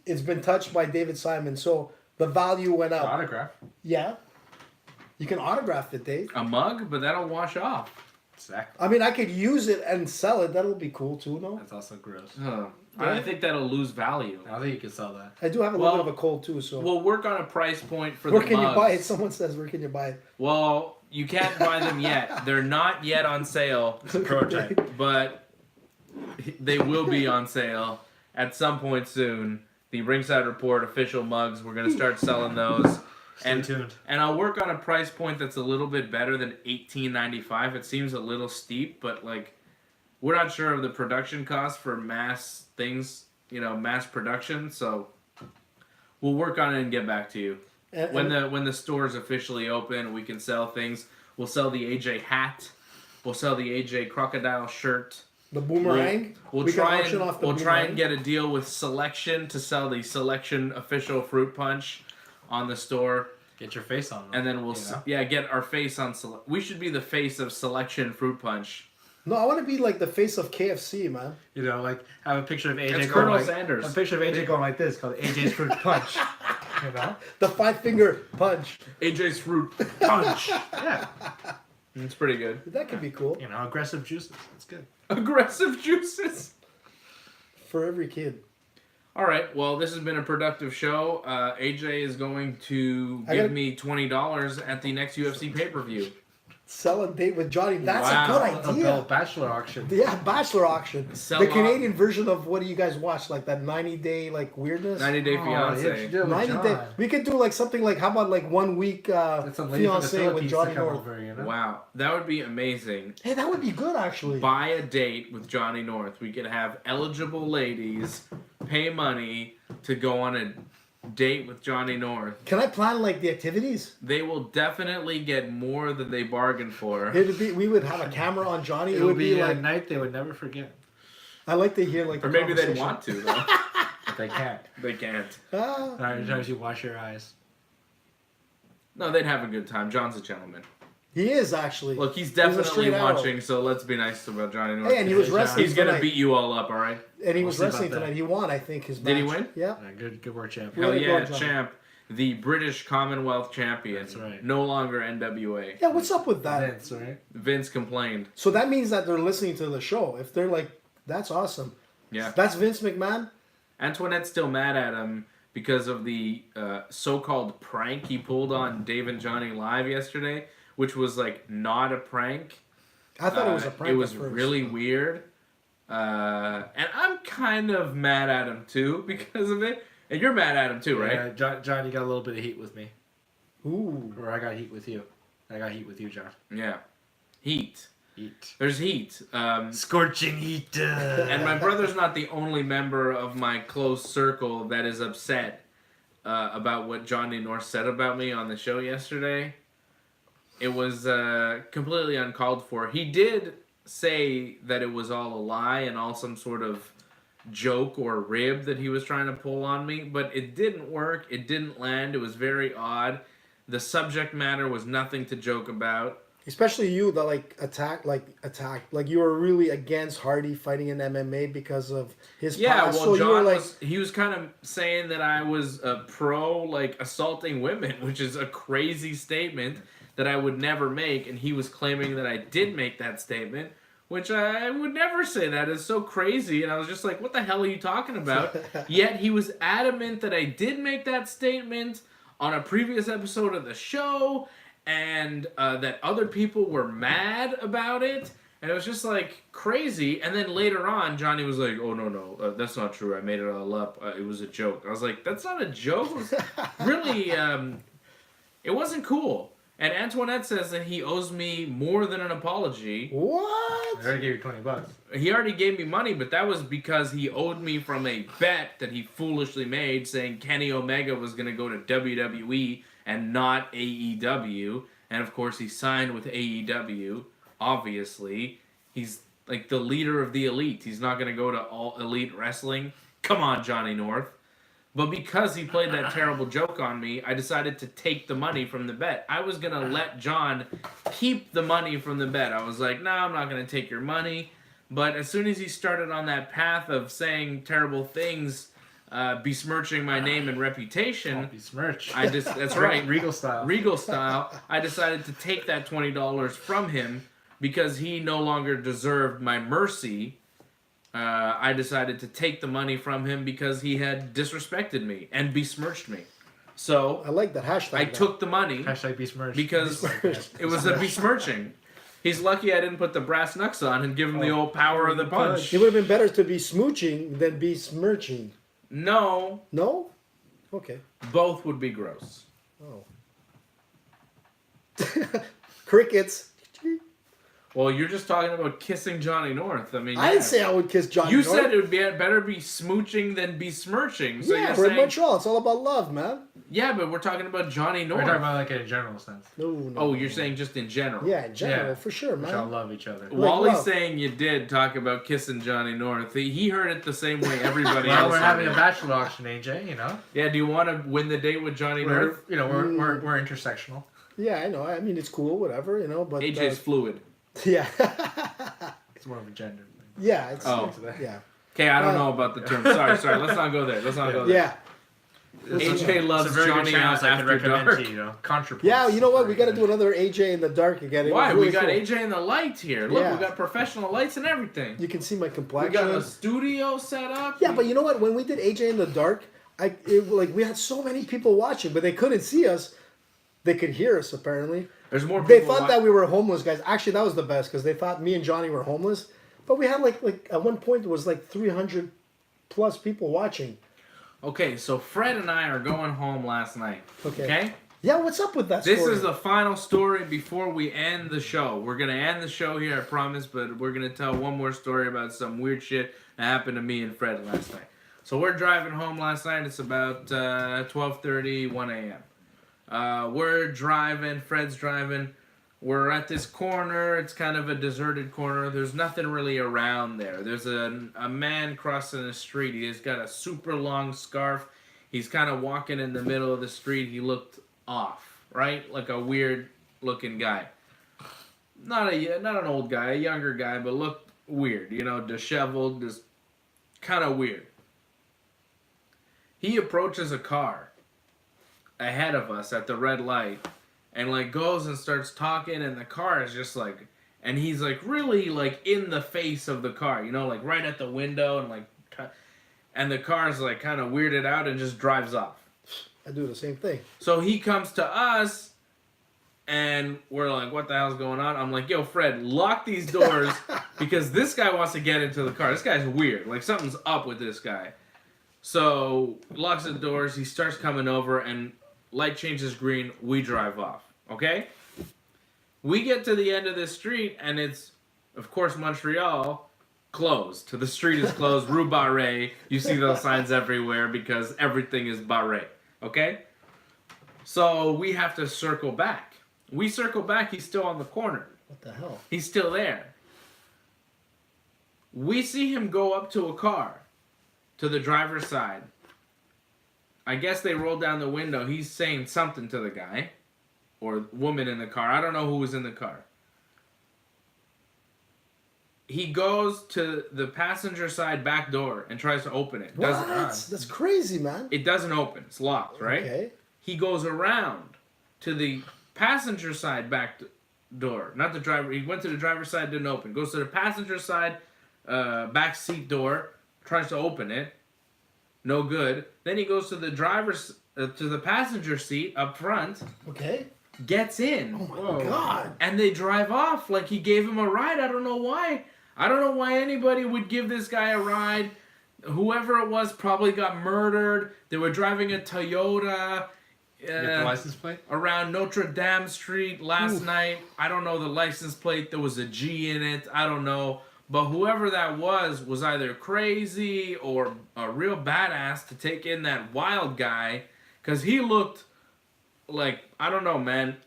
it's been touched by David Simon, so the value went up. Autograph. Yeah. You can autograph it, Dave. A mug, but that'll wash off. Exactly. I mean, I could use it and sell it. That'll be cool too, no? That's also gross. Oh. I think that'll lose value. I don't think you can sell that. I do have a little bit of a cold too, so. We'll work on a price point for where the can mugs. you buy it? Someone says, where can you buy it? Well, you can't buy them yet. They're not yet on sale. It's a prototype. But they will be on sale at some point soon. The Ringside Report official mugs, we're going to start selling those. Stay tuned. And I'll work on a price point that's a little bit better than $18.95. It seems a little steep, but like we're not sure of the production cost for mass things, you know, mass production. So we'll work on it and get back to you. When the store's officially open, we can sell things. We'll sell the AJ hat. We'll sell the AJ crocodile shirt. The boomerang. We'll try and get a deal with Selection to sell the Selection official fruit punch on the store. Get your face on them. And then we'll get our face on we should be the face of Selection fruit punch. No, I want to be like the face of KFC, man. You know, like have a picture of AJ It's going Colonel like, Sanders. A picture of AJ going like this called AJ's fruit punch. You know? The 5-finger punch. AJ's fruit punch. Yeah. It's pretty good. That could be cool. You know, aggressive juices. That's good. Aggressive juices. For every kid. All right. Well, this has been a productive show. AJ is going to give me $20 at the next UFC pay-per-view. Sell a date with Johnny. That's a good idea. A bachelor auction. Yeah, bachelor auction. The Canadian version of what do you guys watch? Like that 90-day like weirdness? 90-day fiance. 90-day. We could do like something like, how about like 1 week fiance with Johnny North? Over, you know? Wow. That would be amazing. Hey, that would be good actually. Buy a date with Johnny North. We could have eligible ladies pay money to go on a date with Johnny North. Can I plan like the activities? They will definitely get more than they bargained for. We would have a camera on Johnny. It would be like a night they would never forget. I like to hear like. Or maybe they'd want to though. But they can't. They can't. Sometimes you wash your eyes. No, they'd have a good time. John's a gentleman. He is actually. Look, he's definitely watching, so let's be nice about Johnny North. Hey, and he was wrestling. He's gonna beat you all up, all right? And he was wrestling tonight. He won, I think. His match. Did he win? Yeah. Good work, champ. Hell yeah, champ. The British Commonwealth champion. That's right. No longer NWA. Yeah, what's up with that? Vince, right? Vince complained. So that means that they're listening to the show. If they're like, that's awesome. Yeah. That's Vince McMahon? Antoinette's still mad at him because of the so-called prank he pulled on Dave and Johnny Live yesterday, which was like not a prank. I thought it was a prank. It was at first. really weird. And I'm kind of mad at him too because of it. And you're mad at him too, right? Yeah, John, you got a little bit of heat with me. Ooh. Or I got heat with you. I got heat with you, John. Yeah. Heat. Heat. There's heat. Scorching heat. And my brother's not the only member of my close circle that is upset about what Johnny North said about me on the show yesterday. It was completely uncalled for. He did say that it was all a lie and all some sort of joke or rib that he was trying to pull on me, but it didn't work. It didn't land. It was very odd. The subject matter was nothing to joke about. Especially you that attacked. Like you were really against Hardy fighting in MMA because of his past. Well, so John you were like, he was kind of saying that I was pro assaulting women, which is a crazy statement that I would never make, and he was claiming that I did make that statement, which I would never say. That is so crazy, and I was just like, what the hell are you talking about? Yet he was adamant that I did make that statement on a previous episode of the show, and that other people were mad about it, and it was just like crazy. And then later on, Johnny was like, "Oh no, that's not true. I made it all up. It was a joke." I was like, "That's not a joke. It was really, it wasn't cool." And Antoinette says that he owes me more than an apology. what? I already gave you $20. He already gave me money, but that was because he owed me from a bet that he foolishly made, saying Kenny Omega was going to go to WWE and not AEW. And of course, he signed with AEW. Obviously, he's like the leader of the elite. He's not going to go to All Elite Wrestling. Come on, Johnny North. But because he played that terrible joke on me, I decided to take the money from the bet. I was going to let John keep the money from the bet. I was like, no, I'm not going to take your money. But as soon as he started on that path of saying terrible things, besmirching my name and reputation, Besmirch. that's right, Regal style. Regal style, I decided to take that $20 from him because he no longer deserved my mercy. I decided to take the money from him because he had disrespected me and besmirched me. So I like that hashtag. I took the money Hashtag besmirch. because it was a besmirching. He's lucky I didn't put the brass knucks on and give him the old power of the punch. It would have been better to be smooching than be smirching. No, No? Okay. both would be gross. Oh. Crickets. Well, you're just talking about kissing Johnny North. I mean, I didn't say I would kiss Johnny you North. said it would be better be smooching than besmirching. So yeah, you're we're in saying, Montreal. It's all about love, man. yeah, but we're talking about Johnny We're North. talking about like in a general sense. No. Oh, you're saying just in general. Yeah, in general, Yeah. for sure, Which all man. love each other. Wally's love. saying you did talk about kissing Johnny North. He heard it the same way everybody Well, else. we're having heard a it. bachelor auction, AJ. You know, Yeah, do you want to win the date with Johnny North? we're intersectional. Yeah, I know. I mean, it's cool, whatever, but... AJ's fluid. yeah. It's more of a gender thing. yeah, it's... Oh. Yeah. Okay, I don't know about the term. Sorry. Let's not go there. Yeah. AJ loves It's a very Johnny good channel out I could after recommend dark. to you. You know, Contrapoints. Yeah, you know what? We got to Very do another AJ in the dark again. It Why? was really We got cool. AJ in the light here. Look, Yeah. we got professional lights and everything. You can see my We complexion. got a studio set up. Yeah, but you know what? When we did AJ in the dark, we had so many people watching, but they couldn't see us. They could hear us, apparently. There's more They people. thought that we were homeless guys. Actually, that was the best because they thought me and Johnny were homeless. But we had like at one point there was like 300 plus people watching. Okay, so Fred and I are going home last night. Okay. Yeah, what's up with that This story? is the final story before we end the show. We're going to end the show here, I promise, but we're going to tell one more story about some weird shit that happened to me and Fred last night. So we're driving home last night. It's about 12:30, 1 a.m. We're driving. Fred's driving. We're at this corner. It's kind of a deserted corner. There's nothing really around there. There's a man crossing the street. He's got a super long scarf. He's kind of walking in the middle of the street. He looked off, right? Like a weird looking guy. Not an old guy, a younger guy, but looked weird. You know, disheveled, just kind of weird. He approaches a car ahead of us at the red light. And like goes and starts talking, and the car is just like, and he's like really like in the face of the car, you know, like right at the window, and like, and the car's like kind of weirded out and just drives off. I do the same thing. So he comes to us, And we're like, what the hell's going on? I'm like, yo, Fred, lock these doors because this guy wants to get into the car. This guy's weird. Like, something's up with this guy. So, locks the doors. He starts coming over, and light changes green. We drive off. Okay? We get to the end of this street, and it's, of course, Montreal, closed. The street is closed. Rue Barré. You see those signs everywhere because everything is Barré. Okay? So, we have to circle back. We circle back, he's still on the corner. What the hell? He's still there. We see him go up to a car, to the driver's side. I guess they rolled down the window. He's saying something to the guy, or woman in the car. I don't know who was in the car. He goes to the passenger side back door and tries to open it. What? That's crazy, man. It doesn't open. It's locked, right? Okay. He goes around to the passenger side back door, not the driver. He went to the driver's side, didn't open. Goes to the passenger side back seat door, tries to open it, no good. Then he goes to the driver's to the passenger seat up front. Okay. Gets in. Oh my God. And they drive off like he gave him a ride. I don't know why. I don't know why anybody would give this guy a ride. Whoever it was probably got murdered. They were driving a Toyota. Get the license plate? Around Notre Dame Street last night. I don't know the license plate. There was a G in it. I don't know. But whoever that was either crazy or a real badass to take in that wild guy. Because he looked like, I don't know, man.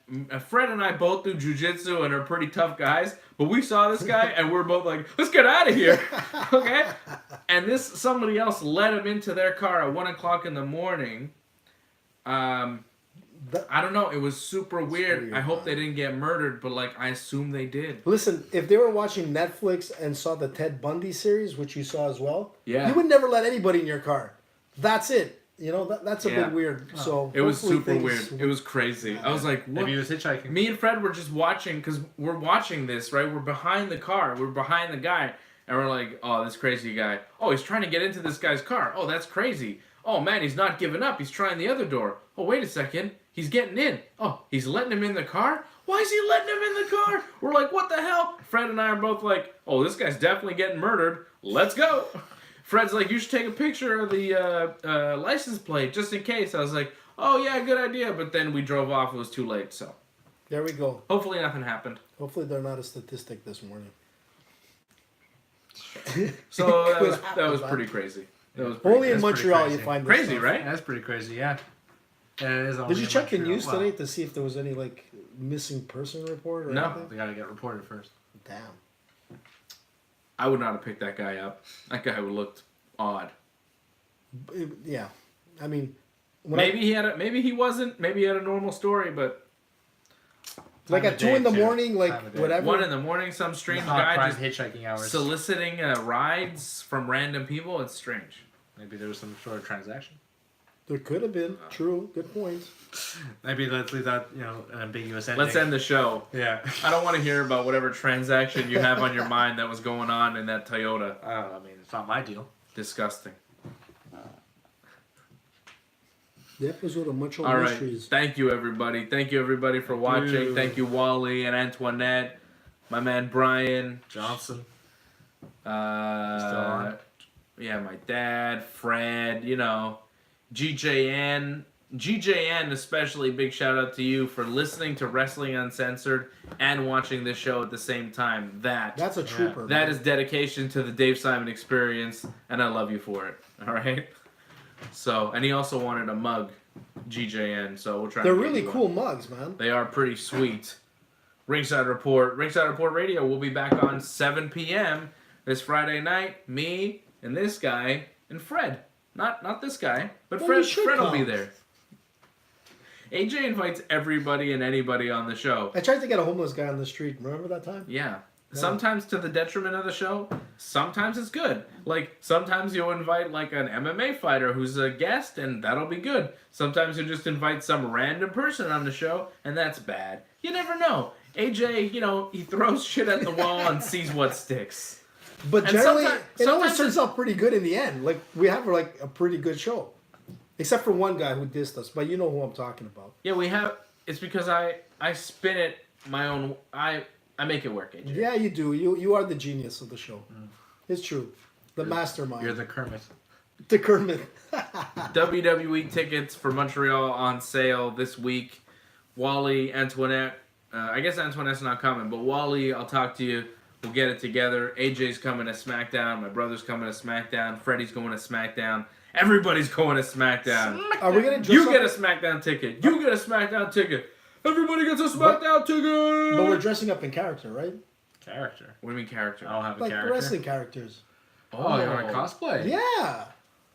Fred and I both do jiu-jitsu and are pretty tough guys. But we saw this guy and we're both like, let's get out of here. Okay? And somebody else let him into their car at 1 o'clock in the morning. I don't know. It was super weird. I hope they didn't get murdered, but like I assume they did. Listen, if they were watching Netflix and saw the Ted Bundy series, which you saw as well, yeah, you would never let anybody in your car. That's it. You know, that's a bit weird. Oh. So it was super weird. It was crazy. I was like, what? Maybe he was hitchhiking. Me and Fred were just watching because we're watching this, right? We're behind the car. We're behind the guy, and we're like, oh, this crazy guy. Oh, he's trying to get into this guy's car. Oh, that's crazy. Oh, man, he's not giving up. He's trying the other door. Oh, wait a second. He's getting in. Oh, he's letting him in the car? Why is he letting him in the car? We're like, what the hell? Fred and I are both like, oh, this guy's definitely getting murdered. Let's go. Fred's like, you should take a picture of the license plate just in case. I was like, oh, yeah, good idea. But then we drove off. It was too late, so. There we go. Hopefully nothing happened. Hopefully they're not a statistic this morning. So that was pretty crazy. Only in Montreal you find this crazy, stuff. right? That's pretty crazy, yeah. Yeah, it is. Did you check the news today to see if there was any like missing person report or No. anything? They gotta get reported first. Damn. I would not have picked that guy up. That guy would looked odd. Yeah, I mean, Maybe he wasn't. Maybe he had a normal story, but like at 2 in the morning, like whatever. 1 in the morning, some strange guy just hitchhiking hours. soliciting rides from random people. It's strange. Maybe there was some sort of transaction. There could have been. True. Good point. Maybe let's leave that, an ambiguous ending. Let's end the show. Yeah. I don't want to hear about whatever transaction you have on your mind that was going on in that Toyota. I mean, it's not my deal. Disgusting. The episode of Montreal All right. Mysteries. Thank you, everybody. Thank you, everybody, for watching. Thank you, Wally and Antoinette. My man, Brian. Johnson. Still on. Yeah, my dad, Fred, GJN. GJN, especially, big shout out to you for listening to Wrestling Uncensored and watching this show at the same time. That's a trooper. That is dedication to the Dave Simon experience, and I love you for it. All right? So, and he also wanted a mug, GJN, so we'll try They're to get really you cool one. mugs, man. They are pretty sweet. Ringside Report Radio will be back on 7 p.m. this Friday night. Me and this guy and Fred. Not this guy, but Well, Fred will be there. AJ invites everybody and anybody on the show. I tried to get a homeless guy on the street. Remember that time? Yeah. Sometimes to the detriment of the show. Sometimes it's good. Like, sometimes you'll invite, like, an MMA fighter who's a guest, and that'll be good. Sometimes you just invite some random person on the show, and that's bad. You never know. AJ, he throws shit at the wall and sees what sticks. But And generally, sometimes it always it's- turns out pretty good in the end. Like, we have, like, a pretty good show. Except for one guy who dissed us, but you know who I'm talking about. Yeah, we have... It's because I spin it my own. I make it work, AJ. Yeah, you do. You are the genius of the show. It's true. The mastermind. You're the Kermit. The Kermit. WWE tickets for Montreal on sale this week. Wally, Antoinette. I guess Antoinette's not coming, but Wally, I'll talk to you. We'll get it together. AJ's coming to SmackDown. My brother's coming to SmackDown. Freddie's going to SmackDown. Everybody's going to SmackDown. Are we gonna? You get a SmackDown ticket. You get a SmackDown ticket. Everybody gets a SmackDown ticket. But we're dressing up in character, right? Character. What do you mean character? I don't have a Like character. wrestling characters. Oh, you want to cosplay? Yeah.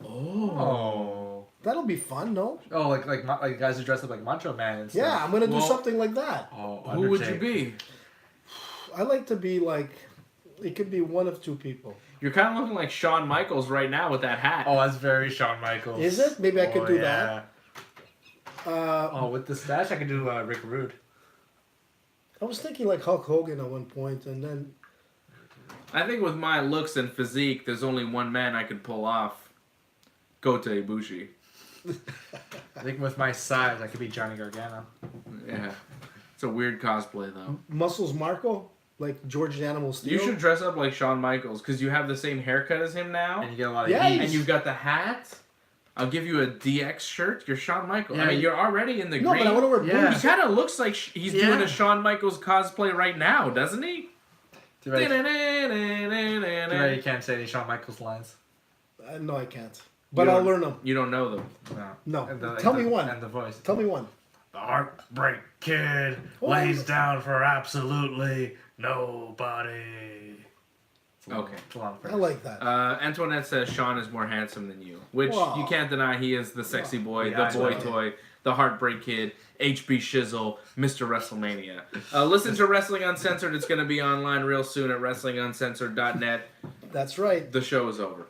Oh. That'll be fun, no? Oh, like guys who dress up like Macho Man and stuff. Yeah, I'm gonna do Well- something like that. Oh, Who would you Undertaker. be? I like to be like, it could be one of two people. You're kind of looking like Shawn Michaels right now with that hat. Oh, that's very Shawn Michaels. Is it? Maybe I could do yeah. that. Oh, with the stash, I could do Rick Rude. I was thinking like Hulk Hogan at one point, and then I think with my looks and physique, there's only one man I could pull off. Kota Ibushi. I think with my size, I could be Johnny Gargano. Yeah. It's a weird cosplay, though. Muscles Marco, like George the Animal Steel. You should dress up like Shawn Michaels, because you have the same haircut as him now. And you get a lot of Yeah, heat. And you've got the hat. I'll give you a DX shirt. You're Shawn Michaels. Yeah. I mean, you're already in the No, green. but I want to wear Yeah. boots. He kind of looks like he's Yeah. doing a Shawn Michaels cosplay right now, doesn't he? Too bad you can't say any Shawn Michaels lines. No, I can't. But You I'll don't- learn them. You don't know them. No. And Tell me one. And the voice. Tell me one. The Heartbreak Kid Oh. lays down for absolutely nobody. Okay. It's a long I phrase. like that. Antoinette says Sean is more handsome than you, which Wow. you can't deny. He is the sexy boy, Yeah, the boy I know. toy, the Heartbreak Kid, HB Shizzle, Mr. WrestleMania. Listen to Wrestling Uncensored. It's going to be online real soon at WrestlingUncensored.net. That's right. The show is over.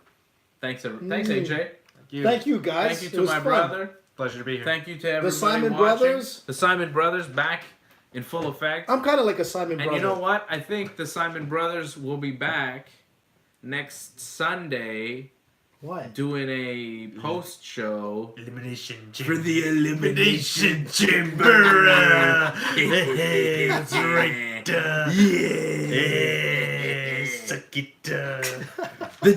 Thanks, thanks, AJ. Thank you. Thank you, guys. Thank you It to was my fun. brother. Pleasure to be here. Thank you to everybody Simon watching. Brothers. The Simon Brothers back in full effect. I'm kind of like a Simon And brother. you know what? I think the Simon Brothers will be back next Sunday Why? doing a post show Elimination for the Elimination Chamber. That's right. Yeah. Suck it. The